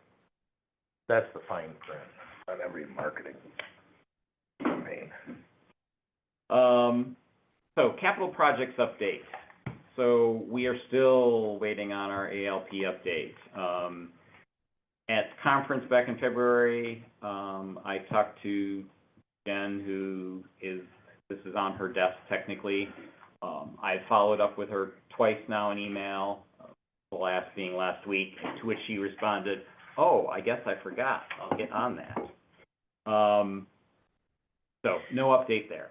that's the fine print on every marketing campaign. So capital projects update. So we are still waiting on our ALP update. At the conference back in February, I talked to Jen, this is on her desk technically. I followed up with her twice now in email, the last being last week, to which she responded, "Oh, I guess I forgot, I'll get on that." So, no update there.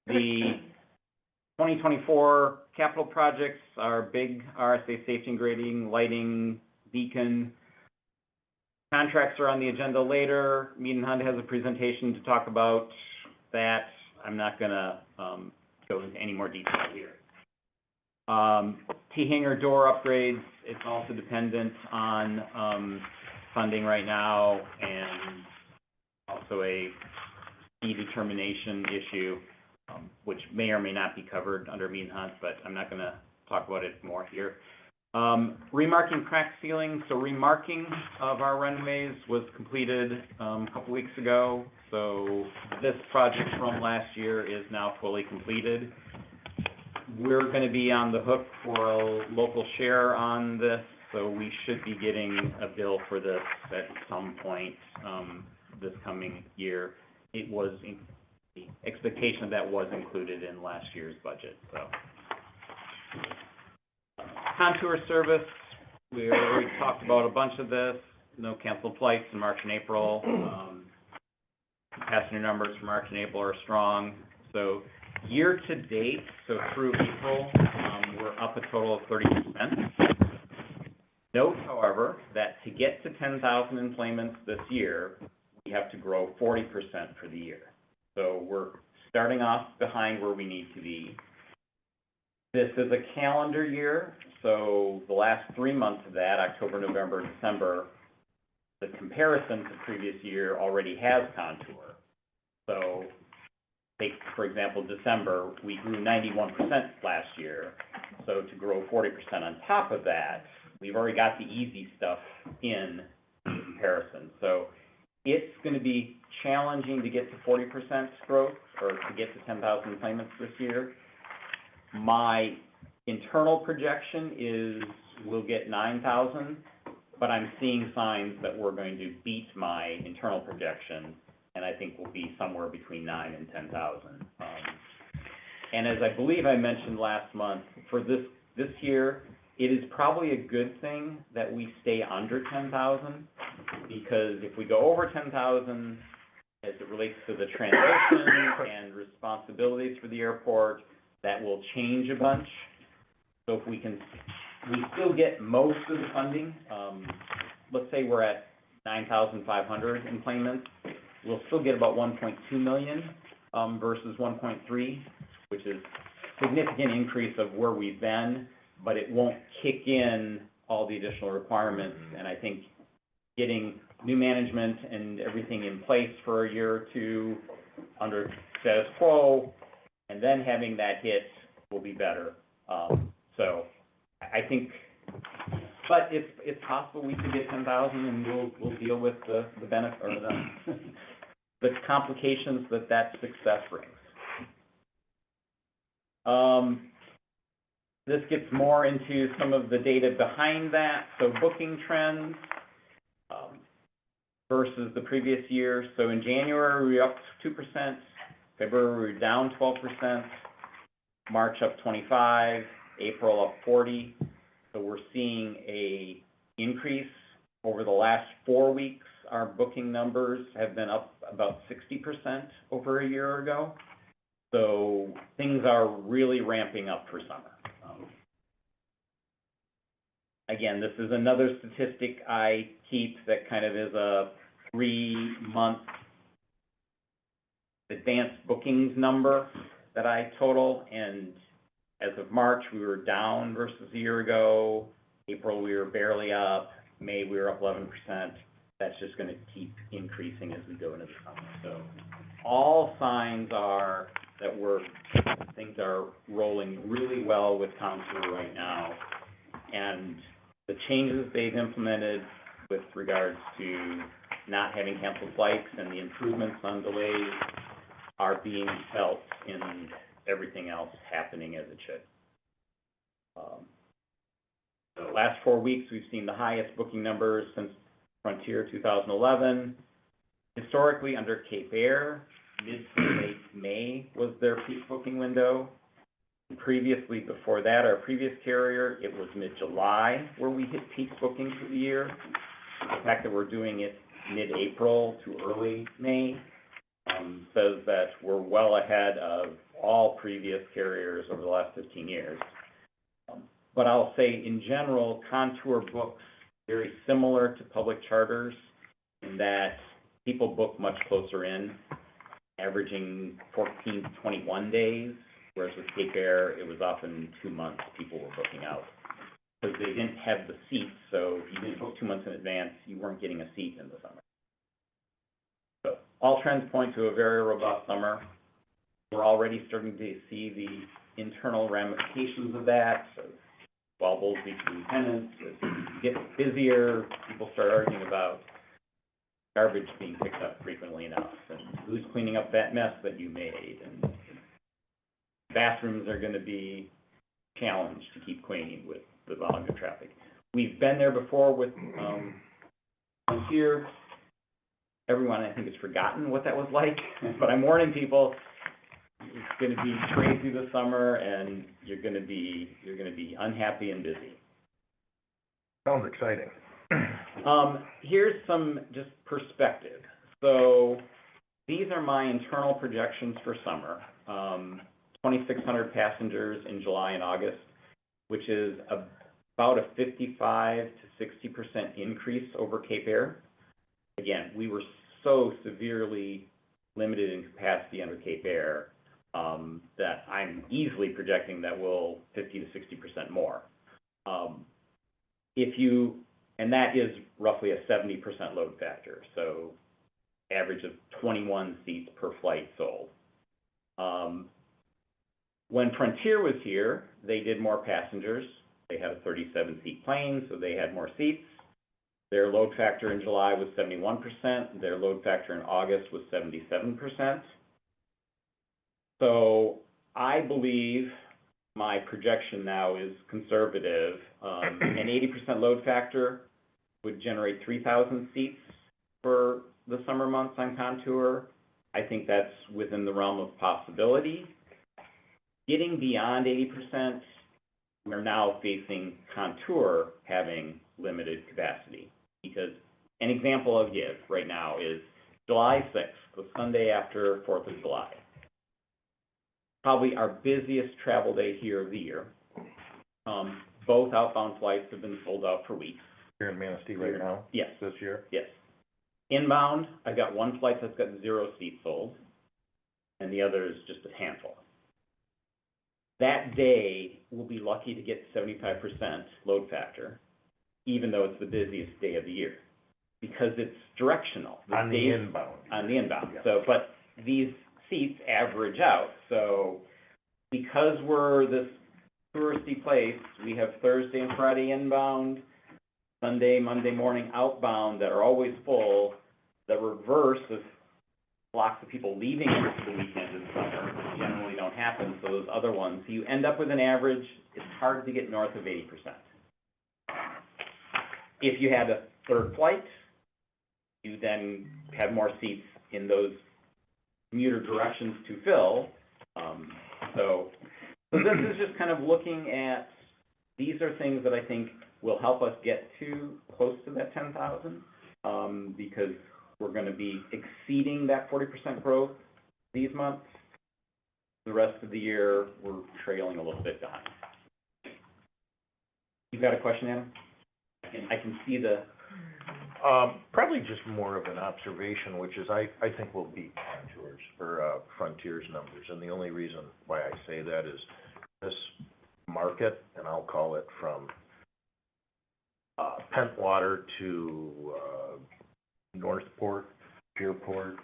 The 2024 capital projects are big RSA safety and grading, lighting, beacon. Contracts are on the agenda later. Mead and Hunt has a presentation to talk about that. I'm not gonna, go into any more detail here. T-hanger door upgrades, it's also dependent on, funding right now, and also a fee determination issue, which may or may not be covered under Mead and Hunt, but I'm not gonna talk about it more here. Remarking crack sealing, so remarking of our runways was completed, a couple weeks ago. So this project from last year is now fully completed. We're gonna be on the hook for a local share on this, so we should be getting a bill for this at some point, this coming year. It was, the expectation of that was included in last year's budget, so. Contour service, we already talked about a bunch of this, no canceled flights in March and April. Passenger numbers for March and April are strong. So year to date, so through April, we're up a total of 30%. Note, however, that to get to 10,000 enplanements this year, we have to grow 40% for the year. So we're starting off behind where we need to be. This is a calendar year, so the last 3 months of that, October, November, December, the comparison to previous year already has contour. So take, for example, December, we grew 91% last year. So to grow 40% on top of that, we've already got the easy stuff in comparison. So it's gonna be challenging to get to 40% growth, or to get to 10,000 enplanements this year. My internal projection is we'll get 9,000, but I'm seeing signs that we're going to beat my internal projection, and I think we'll be somewhere between 9,000 and 10,000. And as I believe I mentioned last month, for this year, it is probably a good thing that we stay under 10,000, because if we go over 10,000, as it relates to the transition and responsibilities for the airport, that will change a bunch. So if we still get most of the funding, let's say we're at 9,500 enplanements, we'll still get about 1.2 million, versus 1.3, which is a significant increase of where we've been, but it won't kick in all the additional requirements. And I think getting new management and everything in place for a year or two under status quo, and then having that hit will be better. So I think, but it's possible we could get 10,000, and we'll deal with the benefit, or the complications that success brings. This gets more into some of the data behind that. So booking trends, versus the previous year. So in January, we were up 2%, February, we were down 12%, March up 25%, April up 40%. So we're seeing a increase over the last 4 weeks. Our booking numbers have been up about 60% over a year ago. So things are really ramping up for summer. Again, this is another statistic I keep that kind of is a 3-month advanced bookings number that I total, and as of March, we were down versus a year ago. April, we were barely up. May, we were up 11%. That's just gonna keep increasing as we go into the summer. So all signs are that things are rolling really well with Contour right now. And the changes they've implemented with regards to not having canceled flights and the improvements on delays are being felt in everything else happening as it should. The last 4 weeks, we've seen the highest booking numbers since Frontier 2011. Historically, under Cape Air, mid to late May was their peak booking window. Previously, before that, our previous carrier, it was mid-July where we hit peak bookings for the year. The fact that we're doing it mid-April to early May says that we're well ahead of all previous carriers over the last 15 years. But I'll say, in general, Contour books very similar to public charters in that people book much closer in, averaging 14 to 21 days, whereas with Cape Air, it was often 2 months people were booking out. Because they didn't have the seats, so if you didn't book 2 months in advance, you weren't getting a seat in the summer. So all trends point to a very robust summer. We're already starting to see the internal ramifications of that. So squabbles between tenants, as it gets busier, people start arguing about garbage being picked up frequently enough, and who's cleaning up that mess that you made, and bathrooms are gonna be challenged to keep cleaning with the volume of traffic. We've been there before with, Frontier. Everyone, I think, has forgotten what that was like, but I'm warning people, it's gonna be crazy this summer, and you're gonna be unhappy and busy. Sounds exciting. Here's some just perspective. So these are my internal projections for summer. 2,600 passengers in July and August, which is about a 55 to 60% increase over Cape Air. Again, we were so severely limited in capacity under Cape Air that I'm easily projecting that we'll 50 to 60% more. And that is roughly a 70% load factor, so average of 21 seats per flight sold. When Frontier was here, they did more passengers. They had a 37-seat plane, so they had more seats. Their load factor in July was 71%. Their load factor in August was 77%. So I believe my projection now is conservative. An 80% load factor would generate 3,000 seats for the summer months on Contour. I think that's within the realm of possibility. Getting beyond 80%, we're now facing Contour having limited capacity. Because an example I'll give right now is July 6th, the Sunday after 4th of July. Probably our busiest travel day here of the year. Both outbound flights have been sold out for weeks. Here in Manistee right now? Yes. This year? Yes. Inbound, I've got one flight that's got 0 seats sold, and the other is just a handful. That day, we'll be lucky to get 75% load factor, even though it's the busiest day of the year, because it's directional. On the inbound. On the inbound. Yeah. So, but these seats average out. So because we're this touristy place, we have Thursday and Friday inbound, Sunday, Monday morning outbound that are always full. The reverse of blocks of people leaving for the weekend in summer generally don't happen, so those other ones. So you end up with an average, it's hard to get north of 80%. If you had a third flight, you then have more seats in those commuter directions to fill. So this is just kind of looking at, these are things that I think will help us get to close to that 10,000, because we're going to be exceeding that 40% growth these months. The rest of the year, we're trailing a little bit behind. You've got a question, Adam? I can see the... Probably just more of an observation, which is I think we'll beat Contour's or Frontier's numbers. And the only reason why I say that is this market, and I'll call it from Pentwater to Northport, Pierport,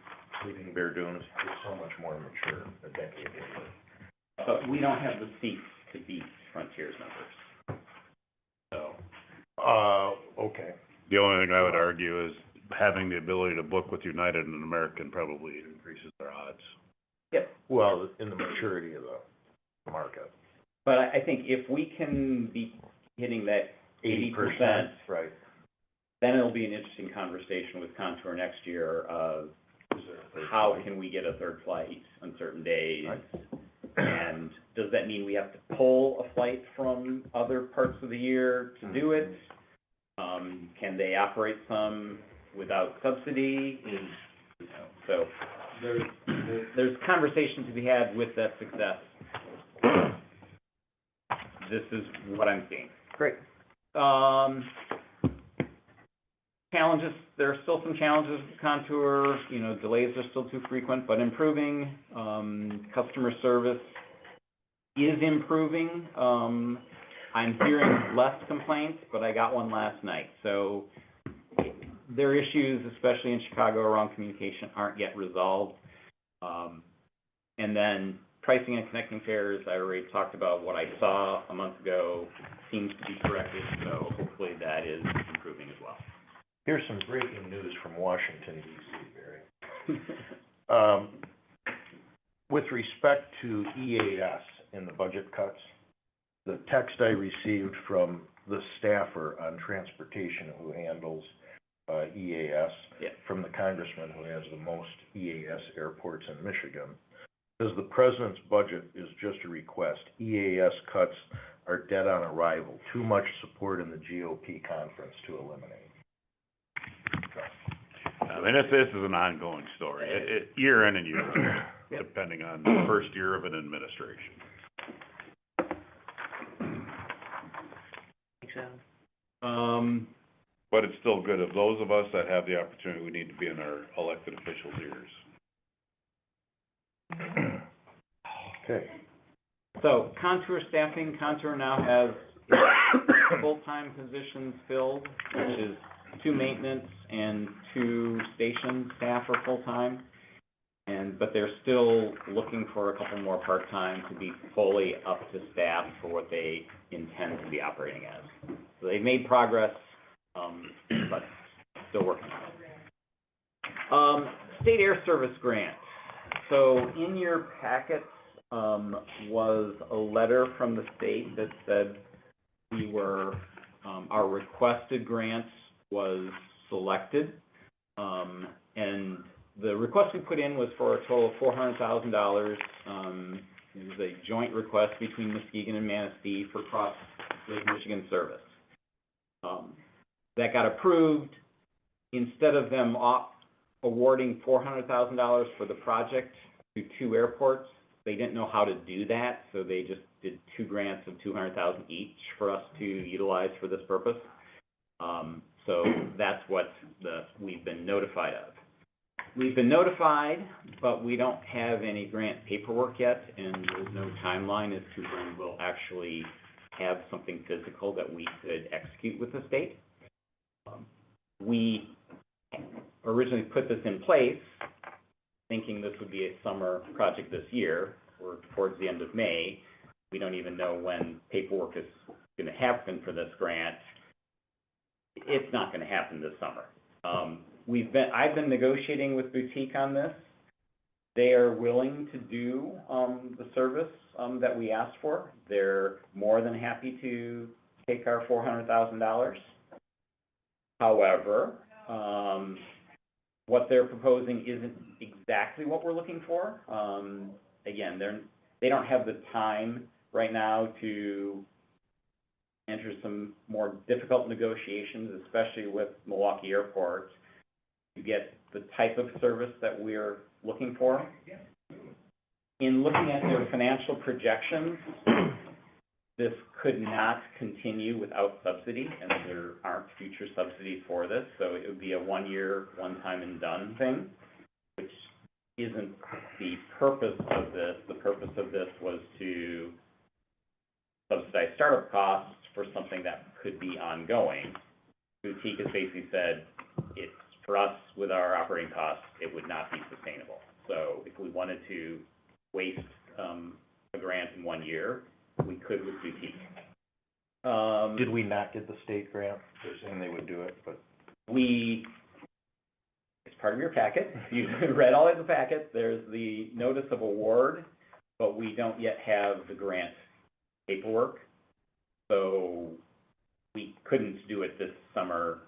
leaving Bear Dunes, is so much more mature a decade ago. But we don't have the seats to beat Frontier's numbers. So... okay. The only thing I would argue is having the ability to book with United and American probably increases their odds. Yep. Well, in the maturity of the market. But I think if we can be hitting that 80%, right, then it'll be an interesting conversation with Contour next year of how can we get a third flight on certain days? Right. And does that mean we have to pull a flight from other parts of the year to do it? Can they operate some without subsidy? you know, so there's conversation to be had with that success. This is what I'm seeing. Great. Challenges, there are still some challenges with Contour, you know, delays are still too frequent, but improving. Customer service is improving. I'm hearing less complaints, but I got one last night. So there are issues, especially in Chicago, around communication aren't yet resolved. And then pricing and connecting fares, I already talked about what I saw a month ago, seems to be corrected, so hopefully that is improving as well. Here's some breaking news from Washington DC, Barry. With respect to EAS in the budget cuts, the text I received from the staffer on transportation who handles EAS, Yeah. from the congressman who has the most EAS airports in Michigan, says the president's budget is just a request. EAS cuts are dead on arrival. Too much support in the GOP conference to eliminate. I mean, this is an ongoing story, year in and year out, depending on the first year of an administration. But it's still good of those of us that have the opportunity, we need to be in our elected officials' ears. Okay. So Contour staffing, Contour now has full-time positions filled, which is 2 maintenance and 2 station staff are full-time. But they're still looking for a couple more part-time to be fully up to staff for what they intend to be operating as. So they've made progress, but still working on it. State Air Service grant. So in your packets, was a letter from the state that said we were, our requested grants was selected. And the request we put in was for a total of $400,000. It was a joint request between Muskegon and Manistee for cross Lake Michigan service. That got approved. Instead of them awarding $400,000 for the project to 2 airports, they didn't know how to do that, so they just did 2 grants of $200,000 each for us to utilize for this purpose. So that's what we've been notified of. We've been notified, but we don't have any grant paperwork yet, and there's no timeline as to when we'll actually have something physical that we could execute with the state. We originally put this in place thinking this would be a summer project this year. We're towards the end of May. We don't even know when paperwork is going to happen for this grant. It's not going to happen this summer. I've been negotiating with Boutique on this. They are willing to do the service that we asked for. They're more than happy to take our $400,000. However, what they're proposing isn't exactly what we're looking for. Again, they don't have the time right now to enter some more difficult negotiations, especially with Milwaukee Airport, to get the type of service that we're looking for. In looking at their financial projections, this could not continue without subsidy, and there aren't future subsidies for this, so it would be a 1-year, one-time and done thing, which isn't the purpose of this. The purpose of this was to subsidize startup costs for something that could be ongoing. Boutique has basically said, it's for us, with our operating costs, it would not be sustainable. So if we wanted to waste a grant in 1 year, we could with Boutique. Did we not get the state grant? They're saying they would do it, but... It's part of your packet. You read all of the packet. There's the notice of award, but we don't yet have the grant paperwork. So we couldn't do it this summer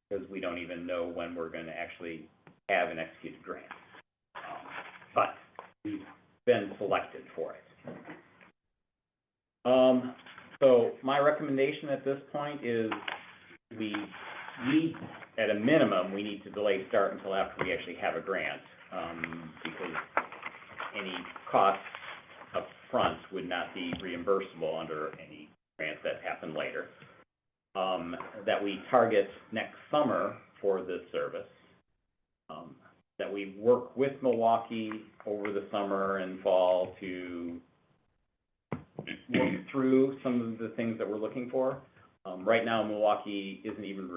because we don't even know when we're going to actually have an executed grant. But we've been selected for it. So my recommendation at this point is we need at a minimum, we need to delay start until after we actually have a grant, because any costs up front would not be reimbursable under any grant that happened later. That we target next summer for this service. That we work with Milwaukee over the summer and fall to work through some of the things that we're looking for. Right now, Milwaukee isn't even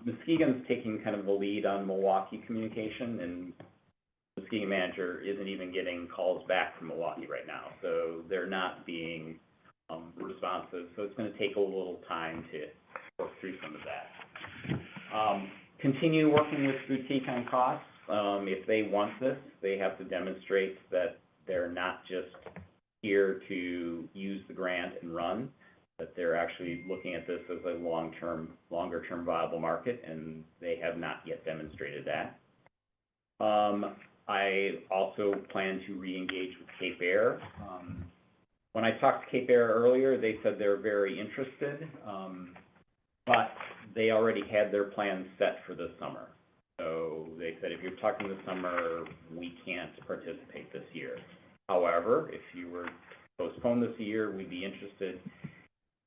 Muskegon's taking kind of the lead on Milwaukee communication, and the Muskegon manager isn't even getting calls back from Milwaukee right now. So they're not being responsive. So it's going to take a little time to work through some of that. Continue working with Boutique on costs. If they want this, they have to demonstrate that they're not just here to use the grant and run, that they're actually looking at this as a longer-term viable market, and they have not yet demonstrated that. I also plan to re-engage with Cape Air. When I talked to Cape Air earlier, they said they're very interested, but they already had their plans set for this summer. So they said, if you're talking this summer, we can't participate this year. However, if you were to postpone this year, we'd be interested.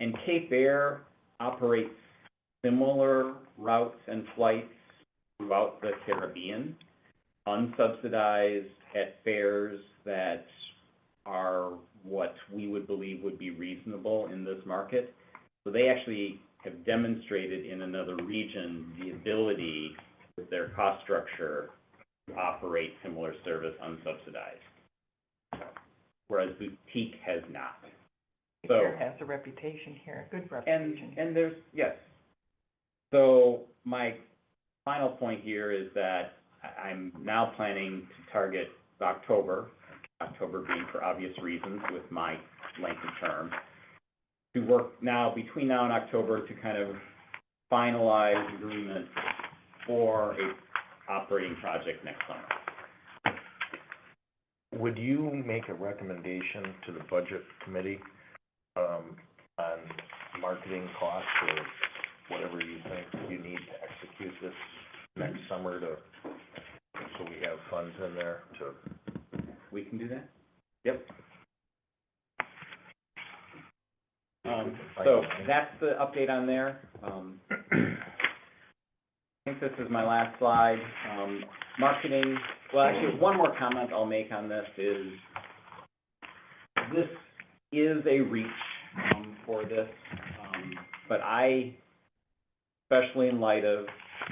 And Cape Air operates similar routes and flights throughout the Caribbean, unsubsidized at fares that are what we would believe would be reasonable in this market. So they actually have demonstrated in another region the ability with their cost structure to operate similar service unsubsidized, whereas Boutique has not. So It has a reputation here, a good reputation. and there's, yes. So my final point here is that I'm now planning to target October being for obvious reasons with my length of term, to work now, between now and October, to kind of finalize agreement for a operating project next summer. Would you make a recommendation to the budget committee, on marketing costs or whatever you think you need to execute this next summer so we have funds in there to? We can do that? Yep. So that's the update on there. I think this is my last slide. Marketing, well, actually, one more comment I'll make on this is a reach for this, but especially in light of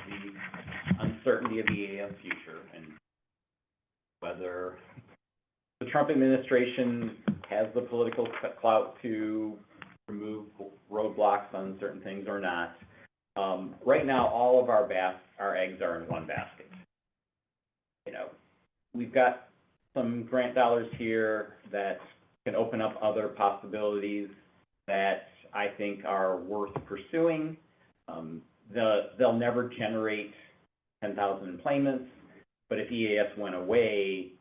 the uncertainty of the EAF future and whether the Trump administration has the political clout to remove roadblocks on certain things or not. Right now, all of our eggs are in one basket. You know, we've got some grant dollars here that can open up other possibilities that I think are worth pursuing. They'll never generate 10,000 employments, but if EAS went away,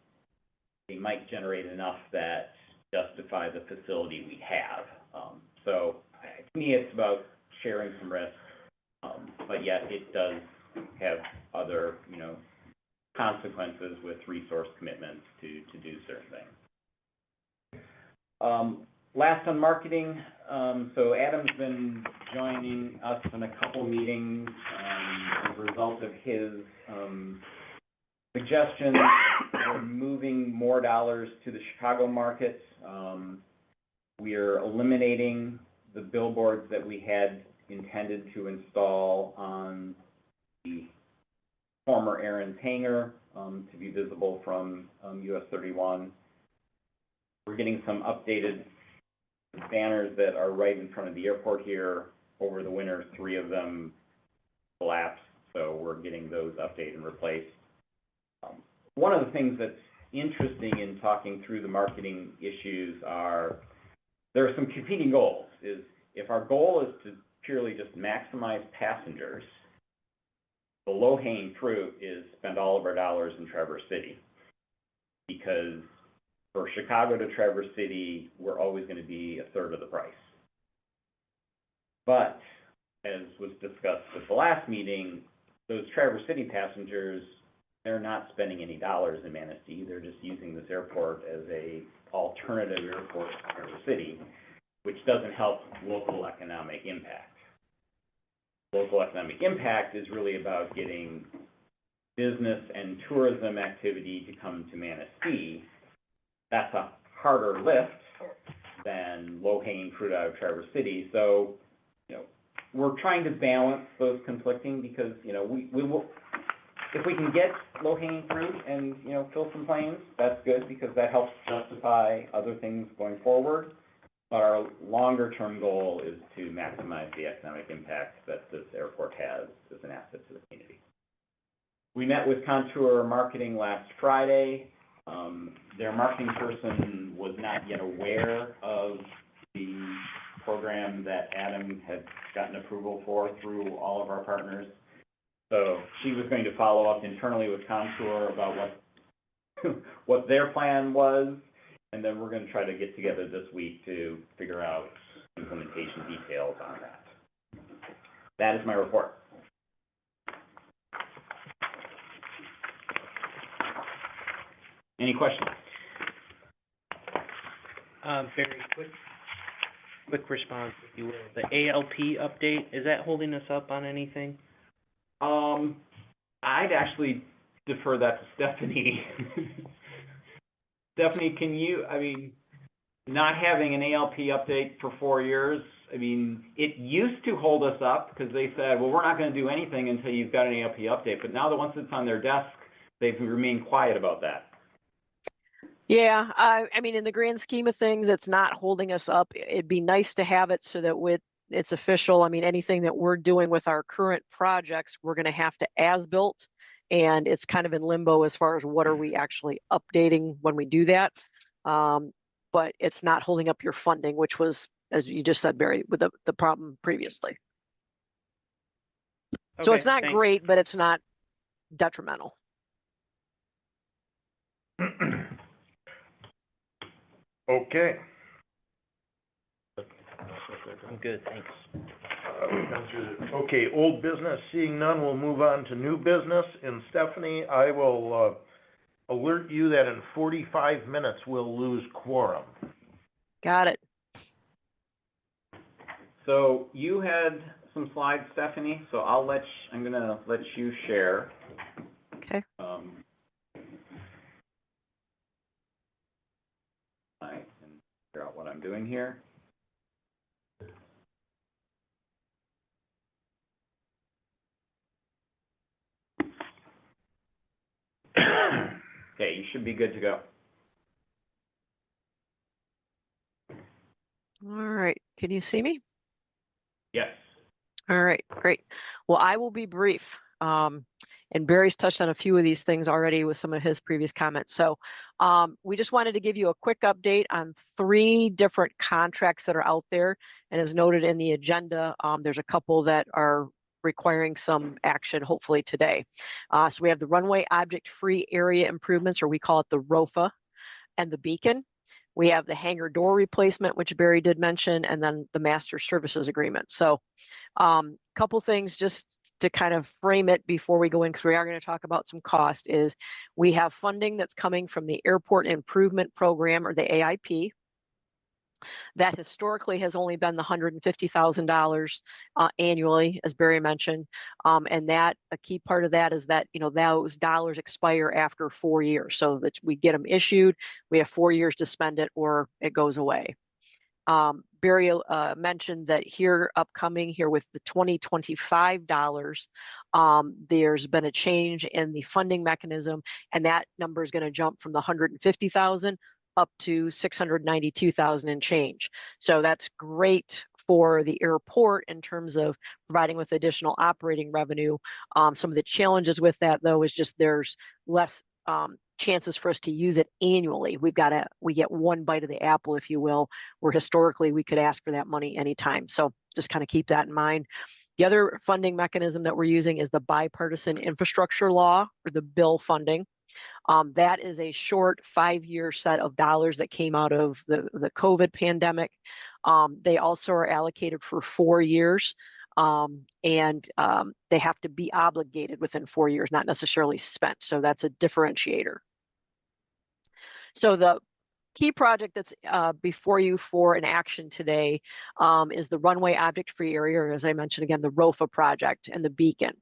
they might generate enough that justify the facility we have. So to me, it's about sharing some risk, but yet it does have other, consequences with resource commitments to do certain things. Last on marketing, so Adam's been joining us in a couple meetings as a result of his suggestions. We're moving more dollars to the Chicago market. We are eliminating the billboards that we had intended to install on the former Aaron's hangar to be visible from US 31. We're getting some updated banners that are right in front of the airport here. Over the winter, 3 of them collapsed, so we're getting those updated and replaced. One of the things that's interesting in talking through the marketing issues there are some competing goals. If our goal is to purely just maximize passengers, the low-hanging fruit is spend all of our dollars in Traverse City, because for Chicago to Traverse City, we're always going to be a third of the price. But as was discussed at the last meeting, those Traverse City passengers, they're not spending any dollars in Manistee. They're just using this airport as a alternative airport to Traverse City, which doesn't help local economic impact. Local economic impact is really about getting business and tourism activity to come to Manistee. That's a harder lift than low-hanging fruit out of Traverse City. So, we're trying to balance those conflicting because, we will, if we can get low-hanging fruit and, fill some planes, that's good because that helps justify other things going forward. But our longer-term goal is to maximize the economic impact that this airport has as an asset to the community. We met with Contour Marketing last Friday. Their marketing person was not yet aware of the program that Adam had gotten approval for through all of our partners. So she was going to follow up internally with Contour about what their plan was, and then we're going to try to get together this week to figure out implementation details on that. That is my report. Any questions? Very quick response, if you will. The ALP update, is that holding us up on anything? I'd actually defer that to Stephanie. Stephanie, can you, not having an ALP update for 4 years, it used to hold us up because they said, well, we're not going to do anything until you've got an ALP update. But now that once it's on their desk, they've remained quiet about that. Yeah, in the grand scheme of things, it's not holding us up. It'd be nice to have it so that it's official. Anything that we're doing with our current projects, we're going to have to as-built, and it's kind of in limbo as far as what are we actually updating when we do that. But it's not holding up your funding, which was, as you just said, Barry, with the problem previously. So it's not great, but it's not detrimental. Okay. I'm good, thanks. Okay, old business, seeing none, we'll move on to new business. And Stephanie, I will alert you that in 45 minutes we'll lose quorum. Got it. So you had some slides, Stephanie, so I'm gonna let you share. Okay. I can figure out what I'm doing here. Okay, you should be good to go. All right. Can you see me? Yes. All right, great. Well, I will be brief. And Barry's touched on a few of these things already with some of his previous comments. So we just wanted to give you a quick update on 3 different contracts that are out there. And as noted in the agenda, there's a couple that are requiring some action, hopefully today. So we have the runway object-free area improvements, or we call it the ROFA, and the beacon. We have the hangar door replacement, which Barry did mention, and then the master services agreement. So couple things just to kind of frame it before we go in, because we are going to talk about some cost, is we have funding that's coming from the Airport Improvement Program, or the AIP. That historically has only been the $150,000 annually, as Barry mentioned. And that a key part of that is that, those dollars expire after 4 years. So that we get them issued, we have 4 years to spend it, or it goes away. Barry mentioned that upcoming here with the 2025 dollars, there's been a change in the funding mechanism, and that number is going to jump from the 150,000 up to 692,000 and change. So that's great for the airport in terms of providing with additional operating revenue. Some of the challenges with that, though, is just there's less chances for us to use it annually. We get one bite of the apple, if you will, where historically we could ask for that money anytime. So just kind of keep that in mind. The other funding mechanism that we're using is the bipartisan infrastructure law, or the bill funding. That is a short 5-year set of dollars that came out of the COVID pandemic. They also are allocated for 4 years. they have to be obligated within 4 years, not necessarily spent. So that's a differentiator. So the key project that's before you for an action today is the runway object-free area, or as I mentioned again, the ROFA project and the beacon.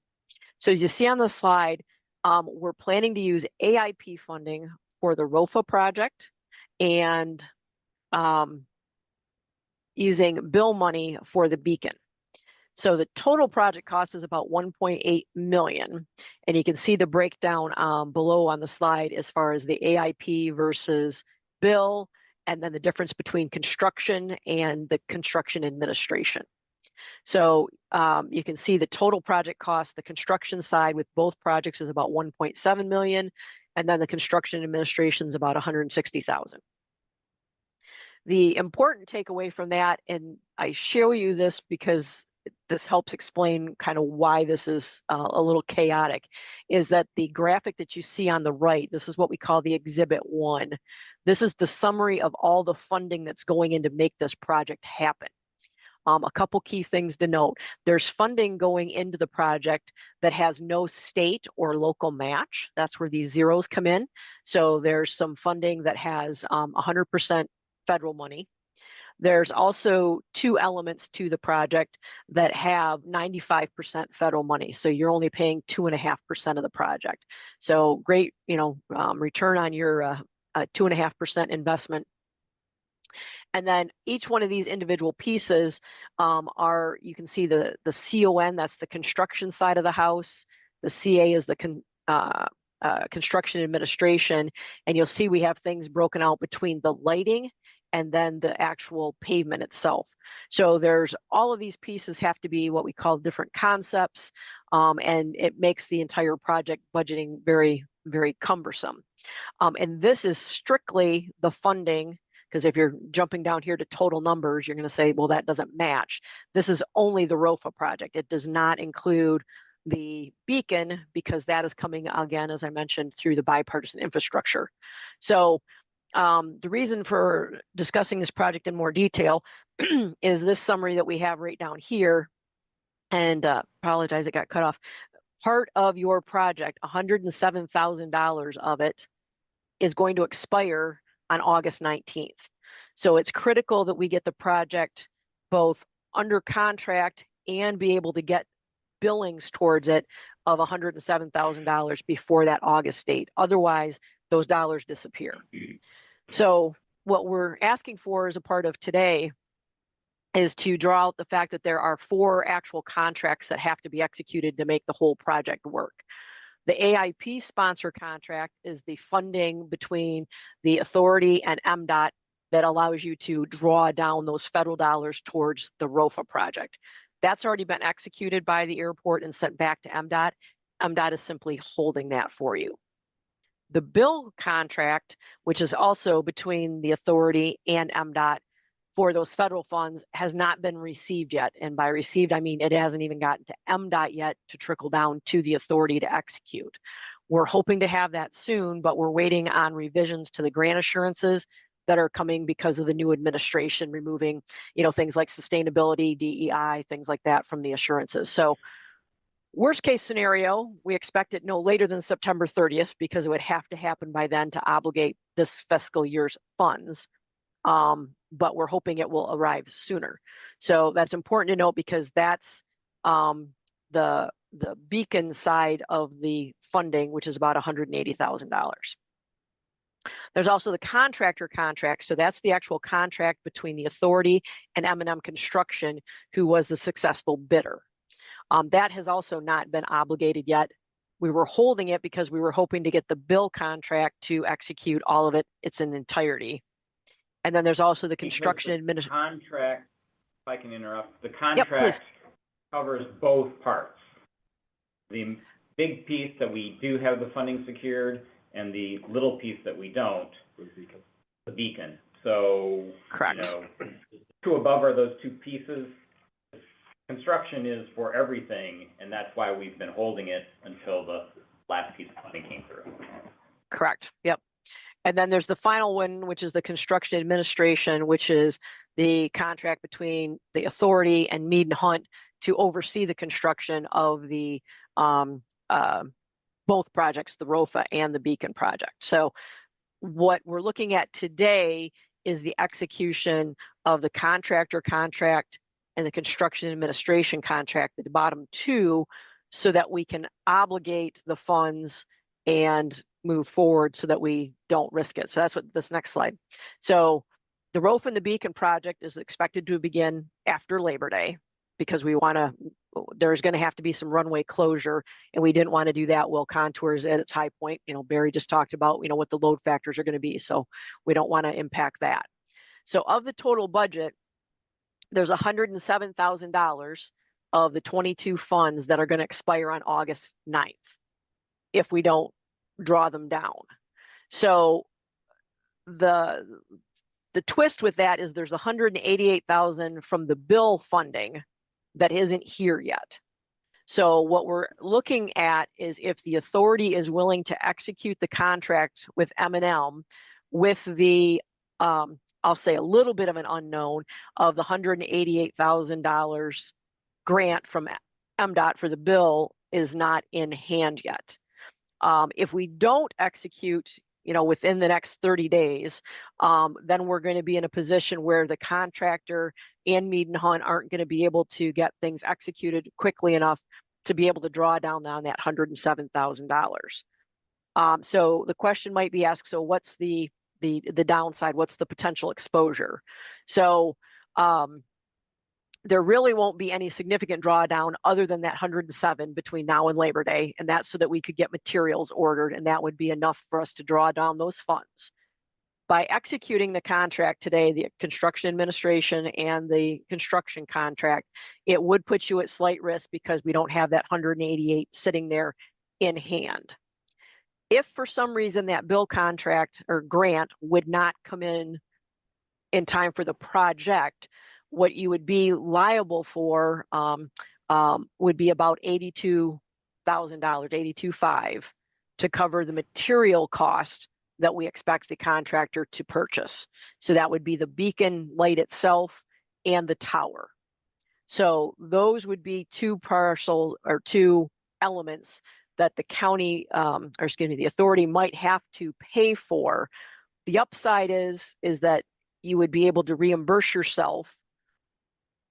So as you see on the slide, we're planning to use AIP funding for the ROFA project and using bill money for the beacon. So the total project cost is about 1.8 million. And you can see the breakdown below on the slide as far as the AIP versus bill, and then the difference between construction and the construction administration. So you can see the total project cost, the construction side with both projects is about 1.7 million, and then the construction administration is about 160,000. The important takeaway from that, and I show you this because this helps explain kind of why this is a little chaotic, is that the graphic that you see on the right, this is what we call the Exhibit 1. This is the summary of all the funding that's going in to make this project happen. A couple key things to note. There's funding going into the project that has no state or local match. That's where these zeros come in. So there's some funding that has 100% federal money. There's also two elements to the project that have 95% federal money. So you're only paying 2.5% of the project. So great, return on your 2.5% investment. And then each one of these individual pieces you can see the CON, that's the construction side of the house. The CA is the construction administration. And you'll see we have things broken out between the lighting and then the actual pavement itself. So there's all of these pieces have to be what we call different concepts, and it makes the entire project budgeting very, very cumbersome. And this is strictly the funding, because if you're jumping down here to total numbers, you're going to say, well, that doesn't match. This is only the ROFA project. It does not include the beacon, because that is coming, again, as I mentioned, through the bipartisan infrastructure. So the reason for discussing this project in more detail is this summary that we have right down here. And apologize, it got cut off. Part of your project, $107,000 of it, is going to expire on August 19th. So it's critical that we get the project both under contract and be able to get billings towards it of $107,000 before that August date. Otherwise, those dollars disappear. So what we're asking for as a part of today is to draw out the fact that there are 4 actual contracts that have to be executed to make the whole project work. The AIP sponsor contract is the funding between the authority and MDOT that allows you to draw down those federal dollars towards the ROFA project. That's already been executed by the airport and sent back to MDOT. MDOT is simply holding that for you. The bill contract, which is also between the authority and MDOT for those federal funds, has not been received yet. And by received, I mean it hasn't even gotten to MDOT yet to trickle down to the authority to execute. We're hoping to have that soon, but we're waiting on revisions to the grant assurances that are coming because of the new administration removing, things like sustainability, DEI, things like that from the assurances. So worst case scenario, we expect it no later than September 30th, because it would have to happen by then to obligate this fiscal year's funds. But we're hoping it will arrive sooner. So that's important to note, because that's the beacon side of the funding, which is about $180,000. There's also the contractor contract. So that's the actual contract between the authority and M&M Construction, who was the successful bidder. That has also not been obligated yet. We were holding it because we were hoping to get the bill contract to execute all of it, its in entirety. And then there's also the construction administration. Contract, if I can interrupt, the contract covers both parts. The big piece that we do have the funding secured, and the little piece that we don't, the beacon. So, correct. Two above are those two pieces. Construction is for everything, and that's why we've been holding it until the last piece of funding came through. Correct. Yep. And then there's the final one, which is the construction administration, which is the contract between the authority and Mead and Hunt to oversee the construction of the, both projects, the ROFA and the Beacon project. So what we're looking at today is the execution of the contractor contract and the construction administration contract, the bottom two, so that we can obligate the funds and move forward so that we don't risk it. So that's what this next slide. So the ROFA and the Beacon project is expected to begin after Labor Day, because we want to, there's going to have to be some runway closure, and we didn't want to do that while contours at its high point. You know, Barry just talked about, you know, what the load factors are going to be, so we don't want to impact that. So of the total budget, there's $107,000 of the 22 funds that are going to expire on August 9th if we don't draw them down. So the twist with that is there's $188,000 from the bill funding that isn't here yet. So what we're looking at is if the authority is willing to execute the contract with M&M with the, I'll say a little bit of an unknown of the $188,000 grant from MDOT for the bill is not in hand yet. If we don't execute, you know, within the next 30 days, then we're going to be in a position where the contractor and Mead and Hunt aren't going to be able to get things executed quickly enough to be able to draw down on that $107,000. So the question might be asked, so what's the downside? What's the potential exposure? So there really won't be any significant drawdown other than that 107 between now and Labor Day, and that's so that we could get materials ordered, and that would be enough for us to draw down those funds. By executing the contract today, the construction administration and the construction contract, it would put you at slight risk because we don't have that 188 sitting there in hand. If for some reason that bill contract or grant would not come in time for the project, what you would be liable for would be about $82,000, $82,500, to cover the material cost that we expect the contractor to purchase. So that would be the beacon light itself and the tower. So those would be two parcels or two elements that the county, or excuse me, the authority might have to pay for. The upside is that you would be able to reimburse yourself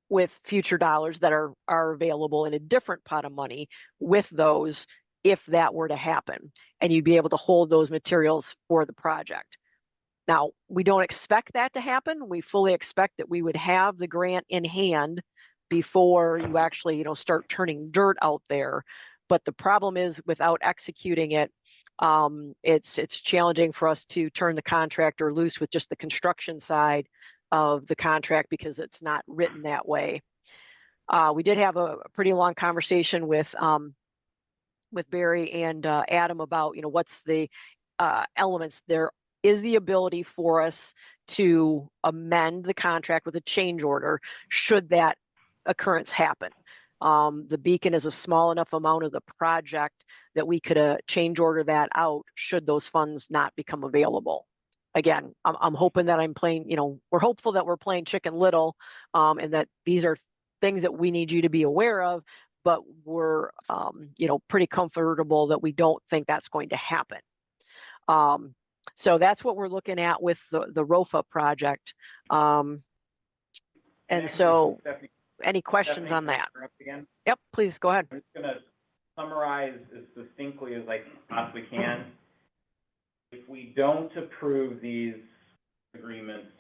with future dollars that are available in a different pot of money with those, if that were to happen, and you'd be able to hold those materials for the project. Now, we don't expect that to happen. We fully expect that we would have the grant in hand before you actually, you know, start turning dirt out there. But the problem is, without executing it, it's challenging for us to turn the contractor loose with just the construction side of the contract because it's not written that way. We did have a pretty long conversation with Barry and Adam about, you know, what's the elements. There is the ability for us to amend the contract with a change order should that occurrence happen. The beacon is a small enough amount of the project that we could change order that out should those funds not become available. Again, I'm hoping that I'm playing, you know, we're hopeful that we're playing Chicken Little, and that these are things that we need you to be aware of, but we're, you know, pretty comfortable that we don't think that's going to happen. So that's what we're looking at with the ROFA project. And so, any questions on that? Yep, please go ahead. I'm just gonna summarize as succinctly as I possibly can. If we don't approve these agreements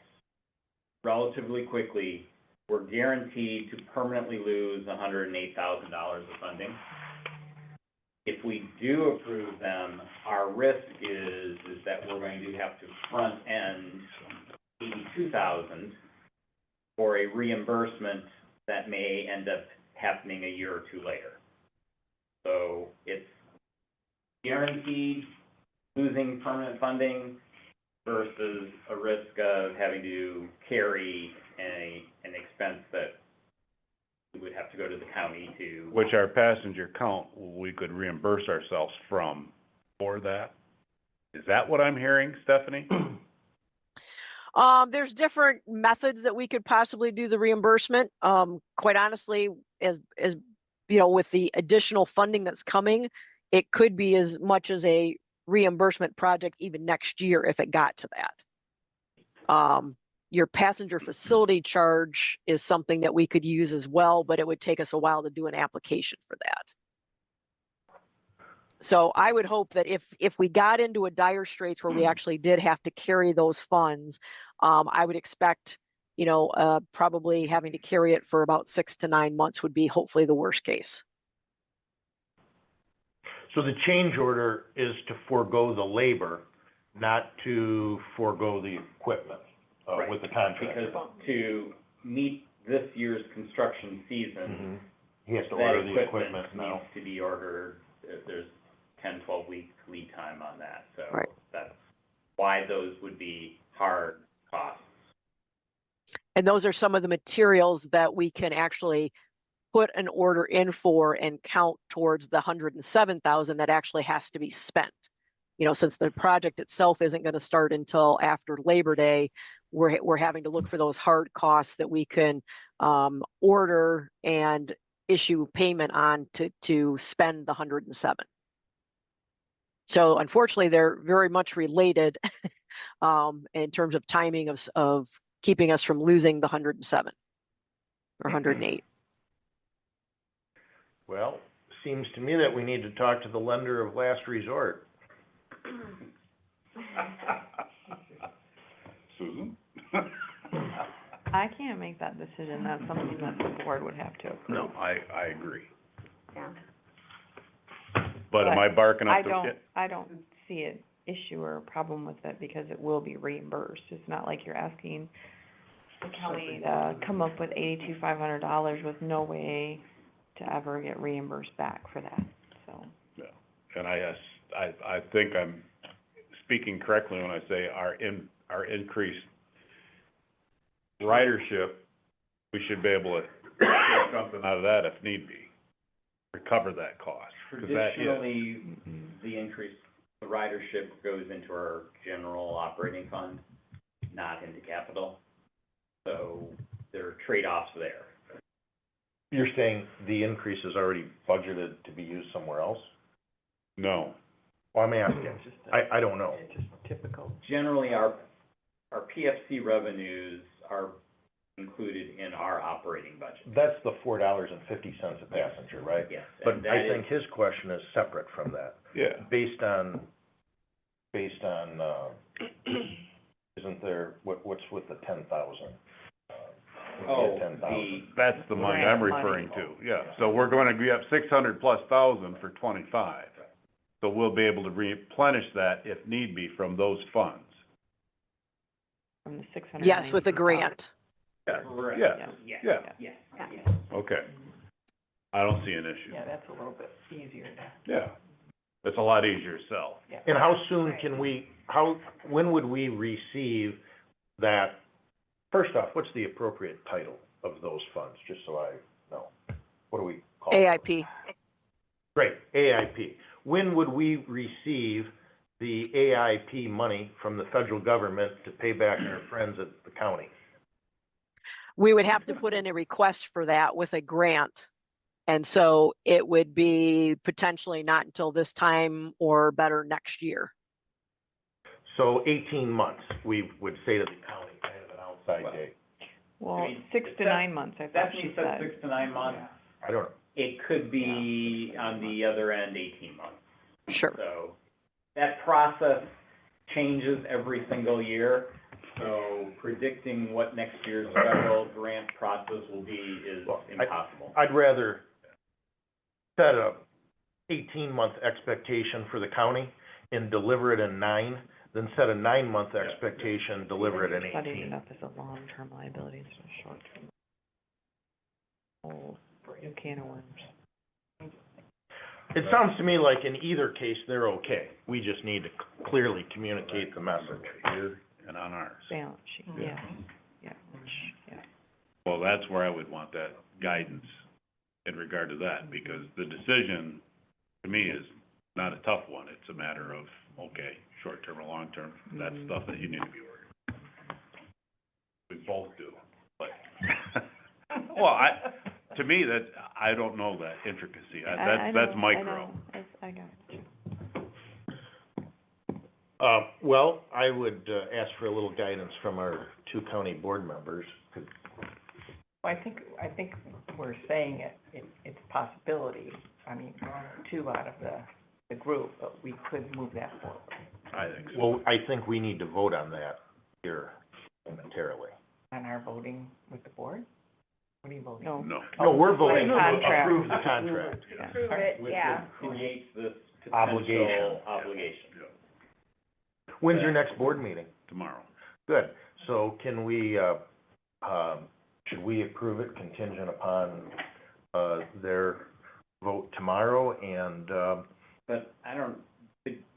relatively quickly, we're guaranteed to permanently lose $108,000 of funding. If we do approve them, our risk is that we're going to have to front end $82,000 for a reimbursement that may end up happening a year or two later. So it's guaranteed losing permanent funding versus a risk of having to carry an expense that we would have to go to the county to. Which our passenger count, we could reimburse ourselves from for that. Is that what I'm hearing, Stephanie? There's different methods that we could possibly do the reimbursement. Quite honestly, as, you know, with the additional funding that's coming, it could be as much as a reimbursement project even next year if it got to that. Your passenger facility charge is something that we could use as well, but it would take us a while to do an application for that. So I would hope that if we got into a dire straits where we actually did have to carry those funds, I would expect, you know, probably having to carry it for about 6 to 9 months would be hopefully the worst case. So the change order is to forego the labor, not to forego the equipment, Right. with the contractor. Because to meet this year's construction season, Mhm. He has to that order the equipment now. needs to be ordered. There's 10, 12 week lead time on that, so Right. that's why those would be hard costs. And those are some of the materials that we can actually put an order in for and count towards the 107,000 that actually has to be spent. You know, since the project itself isn't going to start until after Labor Day, we're having to look for those hard costs that we can order and issue payment on to spend the 107. So unfortunately, they're very much related in terms of timing of keeping us from losing the 107 or 108. Well, seems to me that we need to talk to the lender of last resort. Susan? I can't make that decision. That's something that the board would have to approve. No, I agree. Yeah. But am I barking up the? I don't see an issue or a problem with it because it will be reimbursed. It's not like you're asking the county to come up with $82,500 with no way to ever get reimbursed back for that, so. Yeah, and I think I'm speaking correctly when I say our increased ridership, we should be able to get something out of that if need be, recover that cost. 'Cause that is- Traditionally, the increase, the ridership goes into our general operating fund, not into capital. So there are trade-offs there. You're saying the increase is already budgeted to be used somewhere else? No, Well, I'm asking. I don't know. Generally, our PFC revenues are included in our operating budget. That's the $4.50 a passenger, right? Yes. But and that I is- think his question is separate from that. yeah, Based on, isn't there, what's with the 10,000? Oh, 10,000. that's the money I'm Grant money. referring to, yeah. So we're gonna be up 600,000+ for 25. So we'll be able to replenish that if need be from those funds. From the 600. Yes, with a grant. Correct. Yeah, Yes. yeah. Yes. Yeah. Okay. I don't see an issue. Yeah, that's a little bit easier to, Yeah, it's a lot easier to sell. yeah. And how soon can we, when would we receive that? First off, what's the appropriate title of those funds, just so I know? What do we call it? AIP. Great, AIP. When would we receive the AIP money from the federal government to pay back our friends at the county? We would have to put in a request for that with a grant. And so it would be potentially not until this time or better next year. So 18 months, we would say to the county, kind of an outside date. Well, I mean, 6 to 9 months, I thought Stephanie she said said. 6 to 9 months. I don't know. It could be on the other end 18 months. Sure. So that process changes every single year. So predicting what next year's federal grant process will be is Well, impossible. I'd rather set a 18-month expectation for the county and deliver it in 9 than set a 9-month expectation, deliver it in Setting 18. it up as a long-term liability instead of short-term. Oh, new can of worms. It sounds to me like in either case, they're okay. We just need to clearly communicate the message. Here and on ours. Balance sheet, yeah, yeah, yeah. Well, that's where I would want that guidance in regard to that, because the decision, to me, is not a tough one. It's a matter of, okay, short-term or long-term, that's stuff that you need to be worried we both do, but, well, to me, I don't know that intricacy. That's micro. I got you. Well, I would, ask for a little guidance from our two county board members. I think we're saying it's a possibility. I mean, we're only two out of the group, but we could move that forward. I think so. Well, I think we need to vote on that here momentarily. On our voting with the board? What are you voting? No. No. No, we're voting to Contract. approve the contract. Yeah. Approve it, yeah. Creates this Obligation. potential obligation. When's your next board meeting? Tomorrow. Good. So can we, should we approve it contingent upon, their vote tomorrow and, But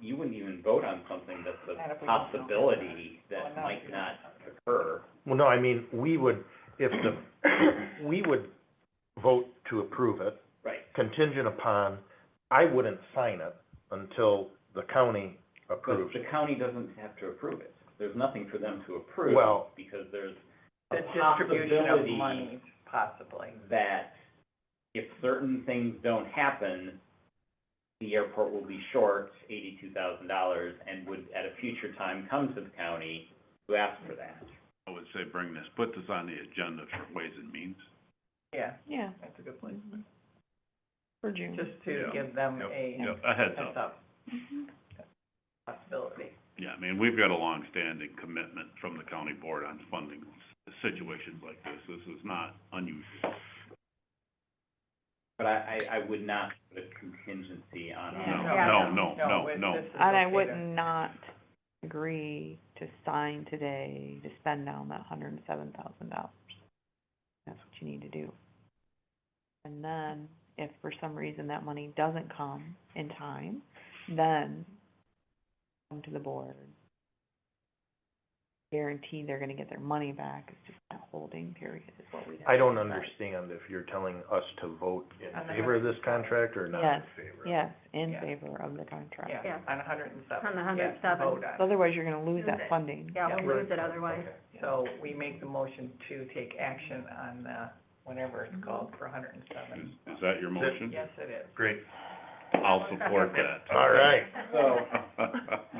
you wouldn't even vote on something that's Not if a we don't know. possibility that Well, no. might not occur. well, no, I mean, we would vote to approve it Right. contingent upon, I wouldn't sign it until the county But approves the it. county doesn't have to approve it. There's nothing for them to approve. Well- Because there's a The distribution of possibility money, possibly. that if certain things don't happen, the airport will be short $82,000 and would at a future time come to the county to ask for that. I would say put this on the agenda for Ways and Means. Yeah, Yeah, that's a good place. for June. Just to Yeah. give them Yep. a Yep, a heads heads up. up Mhm. possibility. Yeah, I mean, we've got a long-standing commitment from the county board on funding situations like this. This is not unusual. But I would not put a contingency on it. No. This is And I okay would to- not agree to sign today to spend down that $107,000. That's what you need to do. And then, if for some reason that money doesn't come in time, then come to the board. Guarantee they're gonna get their money back, it's just that holding period is what we have. I don't to decide. understand if you're telling us to vote in On the favor of this contract or not in Yes, favor. yes, in Yeah. favor of the contract. Yeah, Yeah. on 107. On the yes, 107. vote on it. Otherwise, you're gonna lose Lose that it. funding. Yeah, we'll lose it otherwise. So we make the motion to take action on, whatever it's called for 107. Is that your motion? Yes, it is. Great. I'll support that. All right. So,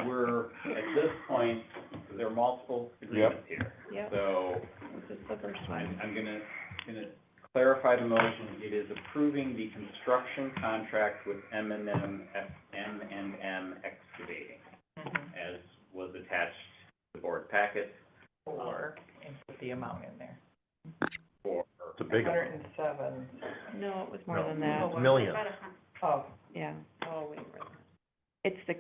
we're, at this point, there are multiple agreements here. Yep, So, this is the first one. I'm gonna clarify the motion. It is approving the construction contract with M&M Excavating, Mhm. as was attached to the board packet And put the amount in there. for, It's a big one. 107, No, it was more No. than that, Million. oh, yeah. It's the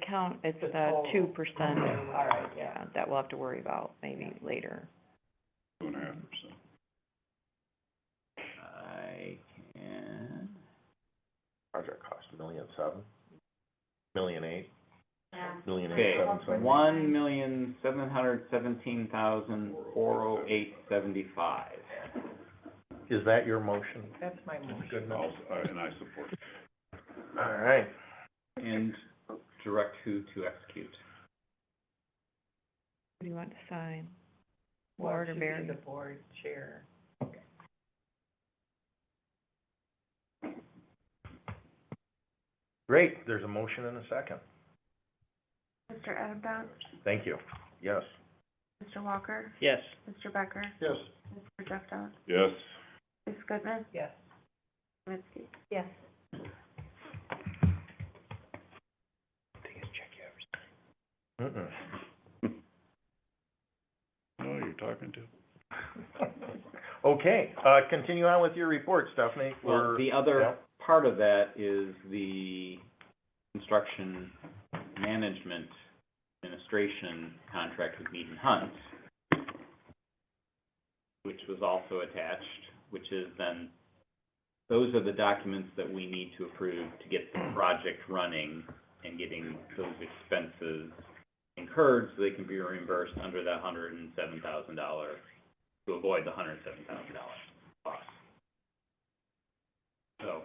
it's The the total. 2%, all right, yeah. that we'll have to worry about maybe later. 2.5%. I can, Project cost $1,700,000, $1,800,000, Yeah. okay, $1,877,000. $1,717,408.75. Is that your motion? That's my motion. Good enough. And I support it. All right. And direct who to execute. Who do you want to sign? Well, it Ward or should be Barry? the board chair. Great, there's a motion and a second. Mr. Adamdot, Thank you. Yes. Mr. Walker, Yes. Mr. Becker, Yes. Mr. Duffy, Yes. Ms. Goodman, Yes. Manistee. Yes. Mm-mm. No, you're talking to. Okay, continue on with your report, Stephanie. Well, the other part of that is the construction management administration contract with Mead and Hunt, which was also attached, which is then, those are the documents that we need to approve to get the project running and getting those expenses incurred so they can be reimbursed under that $107,000, to avoid the $107,000 cost. So,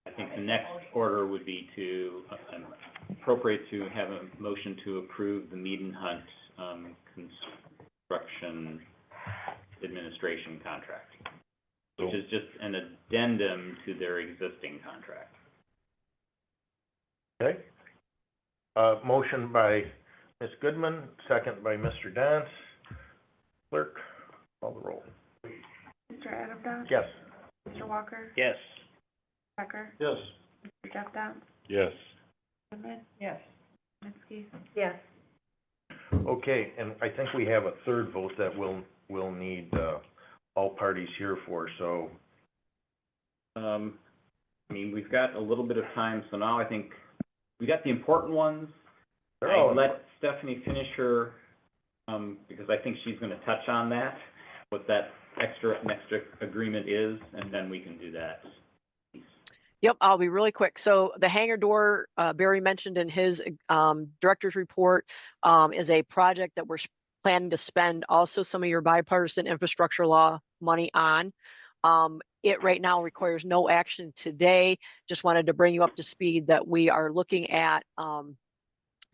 I think the next order would be to, appropriate to have a motion to approve the Mead and Hunt, construction administration contract, So, which is just an addendum to their existing contract. Okay. Motion by Ms. Goodman, second by Mr. Dance. Clerk, call the roll. Mr. Adamdot? Yes. Mr. Walker? Yes. Becker? Yes. Mr. Jeff Downs? yes. Goodman? Yes. Manistee? Yes. Okay, and I think we have a third vote that we'll need, all parties here for, so, I mean, we've got a little bit of time, so now I think we got the important ones. they're all, I let Stephanie finish her, because I think she's gonna touch on that, what that next agreement is, and then we can do that. Yep, I'll be really quick. So the hangar door, Barry mentioned in his director's report, is a project that we're planning to spend also some of your bipartisan infrastructure law money on. It right now requires no action today. Just wanted to bring you up to speed that we are looking at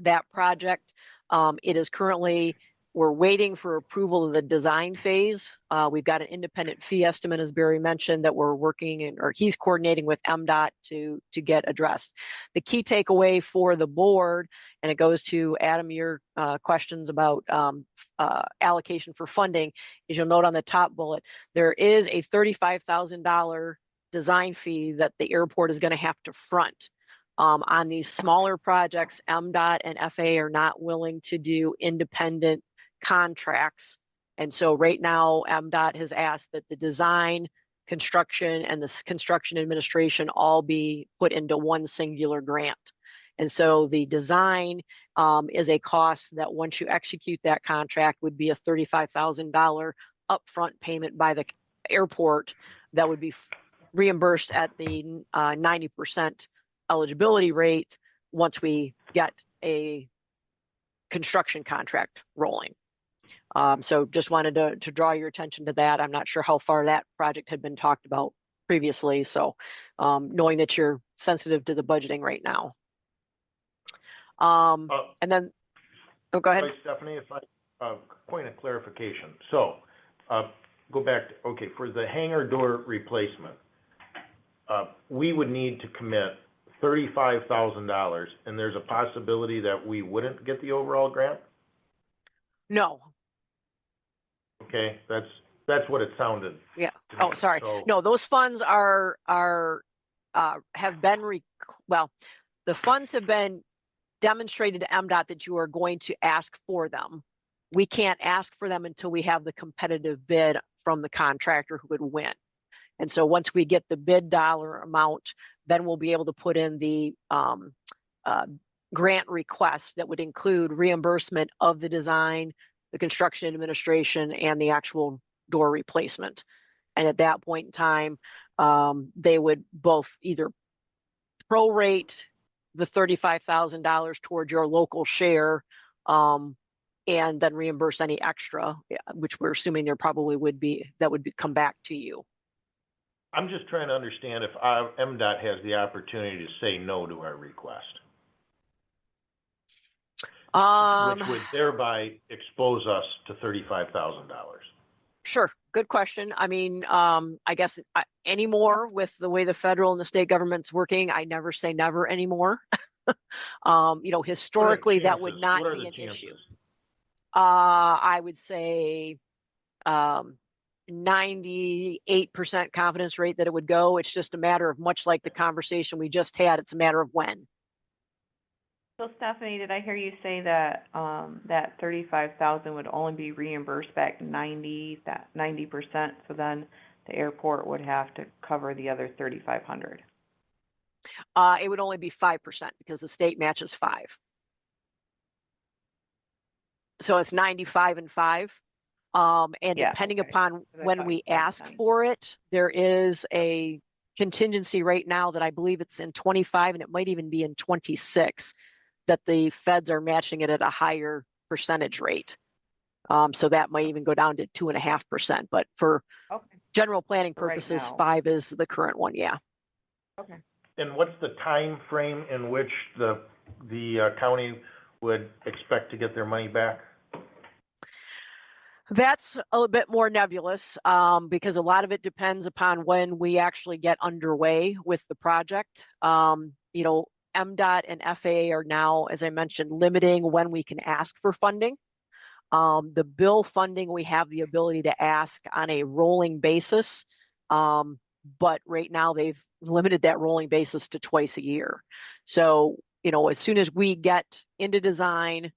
that project. It is currently, we're waiting for approval of the design phase. We've got an independent fee estimate, as Barry mentioned, that we're working in, or he's coordinating with MDOT to get addressed. The key takeaway for the board, and it goes to Adam, your questions about allocation for funding, is you'll note on the top bullet, there is a $35,000 design fee that the airport is going to have to front. On these smaller projects, MDOT and FAA are not willing to do independent contracts. And so right now, MDOT has asked that the design, construction, and the construction administration all be put into one singular grant. And so the design is a cost that once you execute that contract would be a $35,000 upfront payment by the airport that would be reimbursed at the 90% eligibility rate once we get a construction contract rolling. So just wanted to draw your attention to that. I'm not sure how far that project had been talked about previously. So knowing that you're sensitive to the budgeting right now. And then, oh, go ahead. Sorry, Stephanie, if I, point of clarification. So, go back, okay, for the hangar door replacement, we would need to commit $35,000, and there's a possibility that we wouldn't get the overall grant? No. Okay, that's what it sounded. Yeah. to me. Oh, sorry. So- No, those funds are have been well, the funds have been demonstrated to MDOT that you are going to ask for them. We can't ask for them until we have the competitive bid from the contractor who would win. And so once we get the bid dollar amount, then we'll be able to put in the grant request that would include reimbursement of the design, the construction administration, and the actual door replacement. And at that point in time, they would both either prorate the $35,000 towards your local share, and then reimburse any extra, which we're assuming there probably would be, that would come back to you. I'm just trying to understand if MDOT has the opportunity to say no to our request, which would thereby expose us to $35,000. Sure, good question. I mean, I guess anymore with the way the federal and the state government's working, I never say never anymore. You know, historically, that would not be an issue. I would say 98% confidence rate that it would go. It's just a matter of, much like the conversation we just had, it's a matter of when. So Stephanie, did I hear you say that, that 35,000 would only be reimbursed back 90%, so then the airport would have to cover the other 3,500? It would only be 5% because the state matches 5. So it's 95 and 5. And Yeah, depending okay. upon 'Cause I when thought we you said ask 10. for it, there is a contingency right now that I believe it's in 25, and it might even be in 26, that the feds are matching it at a higher percentage rate. So that might even go down to 2.5%, but for Okay, general planning For right purposes, now. 5 is the current one, yeah. okay. And what's the time frame in which the county would expect to get their money back? That's a little bit more nebulous, because a lot of it depends upon when we actually get underway with the project. MDOT and FAA are now, as I mentioned, limiting when we can ask for funding. The bill funding, we have the ability to ask on a rolling basis. But right now they've limited that rolling basis to twice a year. So, as soon as we get into design,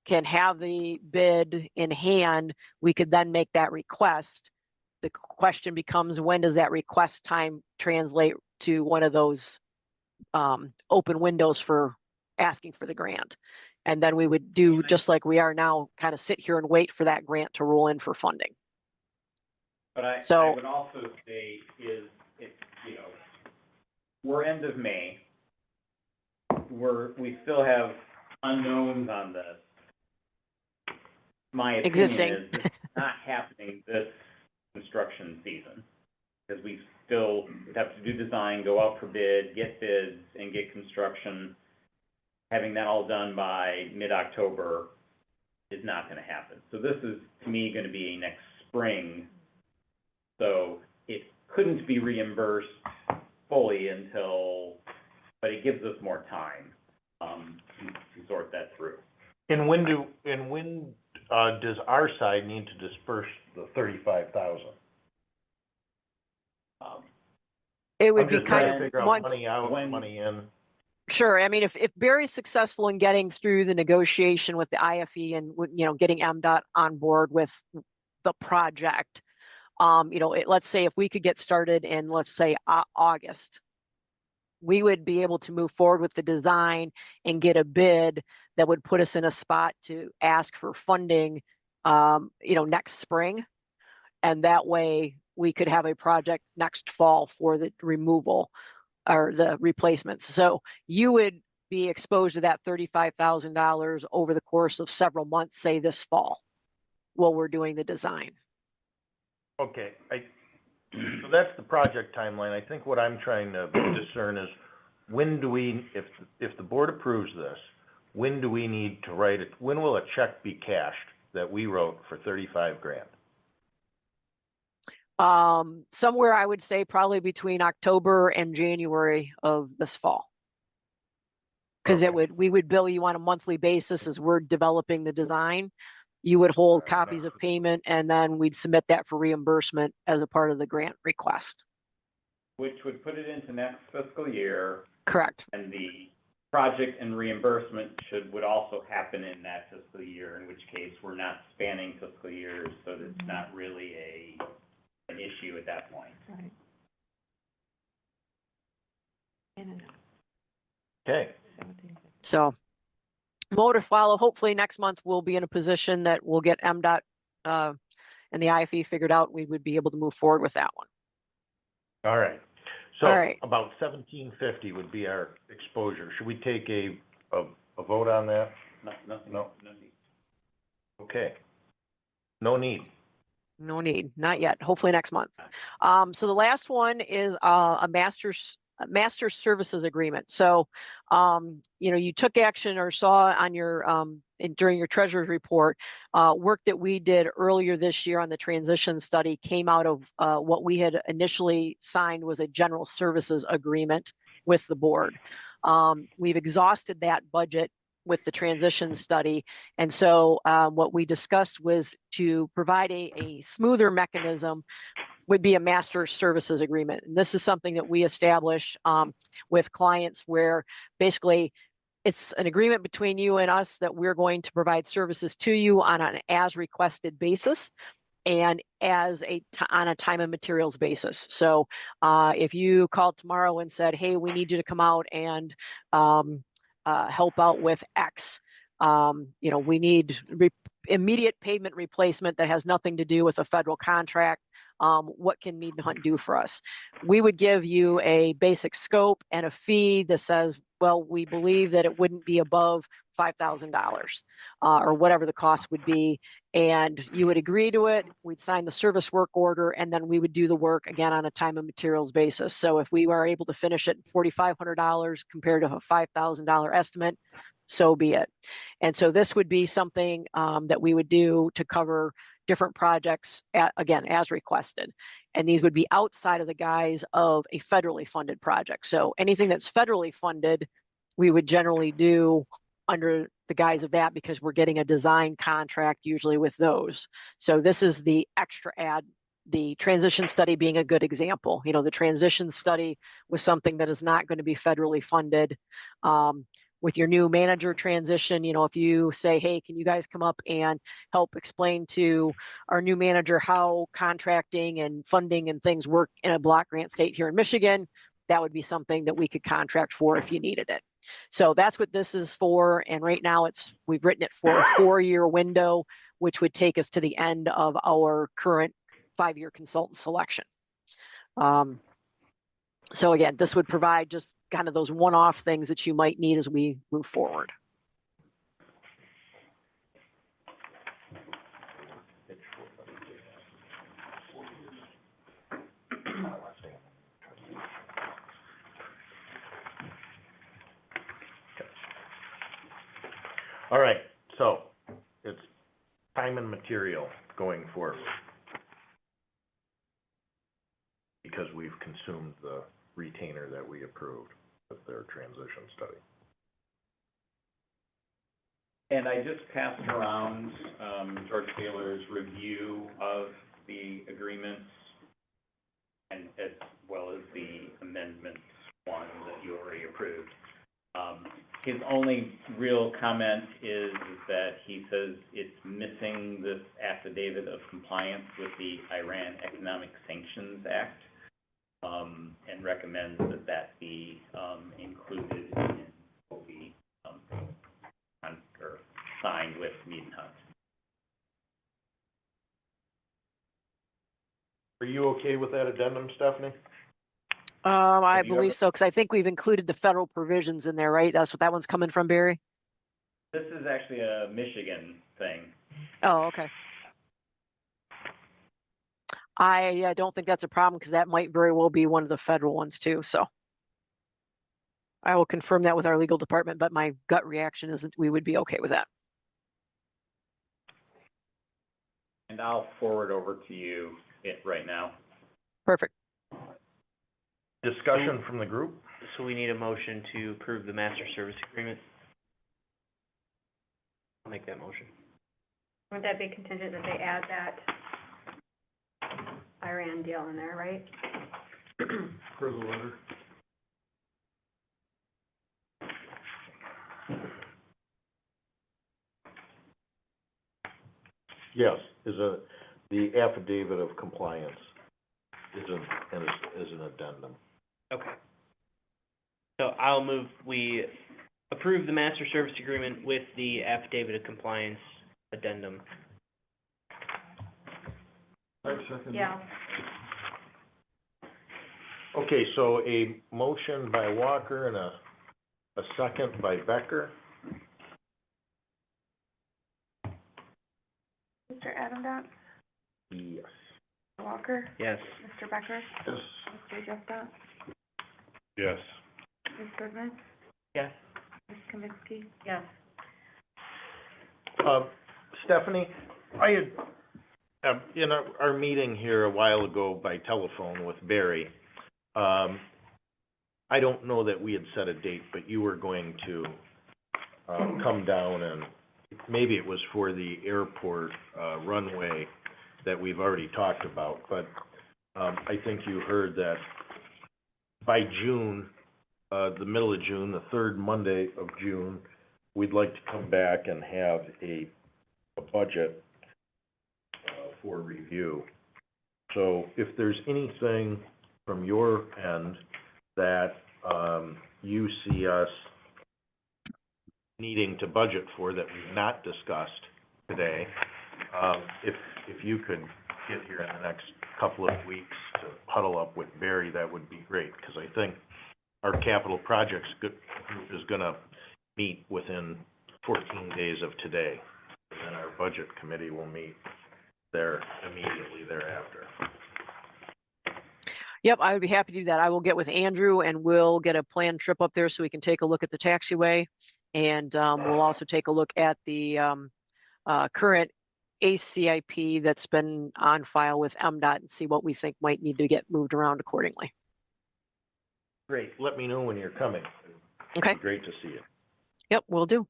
can have the bid in hand, we could then make that request. The question becomes, when does that request time translate to one of those open windows for asking for the grant? And then we would do just like we are now, kind of sit here and wait for that grant to roll in for funding. But I So- would also say we're end of May. We still have unknowns on this. My Existing. opinion is this is not happening this construction season, because we still have to do design, go out for bid, get bids, and get construction. Having that all done by mid-October is not gonna happen. So this is, to me, gonna be next spring. So it couldn't be reimbursed fully but it gives us more time, to sort that through. And when does our side need to disperse the 35,000? It would I'm be just trying to kind figure of out once. money out, money in. Sure. I mean, if Barry's successful in getting through the negotiation with the IFE and, getting MDOT on board with the project, let's say if we could get started in, let's say, August, we would be able to move forward with the design and get a bid that would put us in a spot to ask for funding, next spring. And that way we could have a project next fall for the removal or the replacements. So you would be exposed to that $35,000 over the course of several months, say this fall, while we're doing the design. Okay, so that's the project timeline. I think what I'm trying to discern is, when do we, if the board approves this, when do we need to write it? When will a check be cashed that we wrote for $35,000? Somewhere I would say probably between October and January of this fall. Because Okay. we would bill you on a monthly basis as we're developing the design. You would hold copies of payment, and then we'd submit that for reimbursement as a part of the grant request. Which would put it into next fiscal year, Correct. and the project and reimbursement would also happen in that fiscal year, in which case we're not spanning fiscal years, so it's not really an issue at that point. Right. Okay, So more to follow. Hopefully next month we'll be in a position that we'll get MDOT and the IFE figured out. We would be able to move forward with that one. all right. So All right. about $1,750 would be our exposure. Should we take a vote on that? No. Okay. No need. No need, not yet. Hopefully next month. So the last one is a master services agreement. So, you took action or saw on your during your treasurer's report, work that we did earlier this year on the transition study came out of what we had initially signed was a general services agreement with the board. We've exhausted that budget with the transition study. And so what we discussed was to provide a smoother mechanism would be a master services agreement. And this is something that we establish with clients where basically it's an agreement between you and us that we're going to provide services to you on an as requested basis and on a time and materials basis. So if you called tomorrow and said, hey, we need you to come out and help out with X, we need immediate pavement replacement that has nothing to do with a federal contract. What can Mead and Hunt do for us? We would give you a basic scope and a fee that says, well, we believe that it wouldn't be above $5,000 or whatever the cost would be. And you would agree to it. We'd sign the service work order, and then we would do the work again on a time and materials basis. So if we were able to finish it at $4,500 compared to a $5,000 estimate, so be it. And so this would be something that we would do to cover different projects, again, as requested. And these would be outside of the guise of a federally funded project. So anything that's federally funded, we would generally do under the guise of that because we're getting a design contract usually with those. So this is the extra add, the transition study being a good example. You know, the transition study was something that is not going to be federally funded. With your new manager transition, you know, if you say, hey, can you guys come up and help explain to our new manager how contracting and funding and things work in a block grant state here in Michigan, that would be something that we could contract for if you needed it. So that's what this is for. And right now we've written it for a 4-year window, which would take us to the end of our current 5-year consultant selection. So again, this would provide just kind of those one-off things that you might need as we move forward. All right, so it's time and material going forward. Because we've consumed the retainer that we approved with their transition study. And I just passed around, George Taylor's review of the agreements and as well as the amendment one that you already approved. His only real comment is that he says it's missing this affidavit of compliance with the Iran Economic Sanctions Act, and recommends that that be included in what we or signed with Mead and Hunt. Are you okay with that addendum, Stephanie? I Have you believe ever- so, because I think we've included the federal provisions in there, right? That's what that one's coming from, Barry? This is actually a Michigan thing. Oh, okay. I don't think that's a problem because that might very well be one of the federal ones too, so. I will confirm that with our legal department, but my gut reaction is that we would be okay with that. And I'll forward over to you it right now. Perfect. Discussion from the group? So we need a motion to approve the master service agreement. I'll make that motion. Would that be contingent that they add that Iran deal in there, right? For the letter. Yes, the affidavit of compliance is an addendum. Okay. So I'll move, we approve the master service agreement with the affidavit of compliance addendum. Yeah. Okay, so a motion by Walker and a second by Becker. Mr. Adamdot, Yes. Mr. Walker, Yes. Mr. Becker, Yes. Mr. Jessup, Yes. Ms. Goodman, Yes. Ms. Kaminsky. Yes. Stephanie, I had, in our meeting here a while ago by telephone with Barry, I don't know that we had set a date, but you were going to, come down and maybe it was for the airport, runway that we've already talked about, but, I think you heard that by June, the middle of June, the third Monday of June, we'd like to come back and have a budget for review. So if there's anything from your end that you see us needing to budget for that we've not discussed today, if you could get here in the next couple of weeks to huddle up with Barry, that would be great, because I think our capital projects group is gonna meet within 14 days of today. And then our budget committee will meet there immediately thereafter. Yep, I would be happy to do that. I will get with Andrew and we'll get a planned trip up there so we can take a look at the taxiway And, we'll also take a look at the, current ACIP that's been on file with MDOT and see what we think might need to get moved around accordingly. Great, let me know when you're coming. Okay. Great to see you. Yep, will do.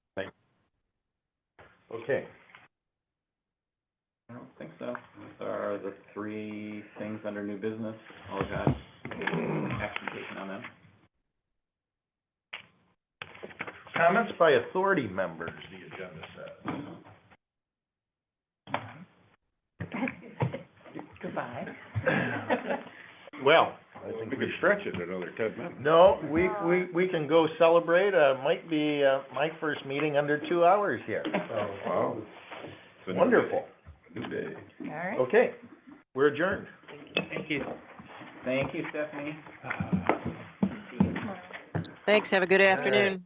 Okay, I don't think so. Those are the three things under new business. All got action taken on them. comments by authority members, the agenda says. Goodbye. Well, I We think could we should. stretch it another 10 minutes. No, we can go celebrate, might be, my first meeting under 2 hours here, so, Wow. It's a new day. wonderful. New day. All right. Okay, we're adjourned. Thank you. Thank you, Stephanie. Thanks. Have a good All right. afternoon.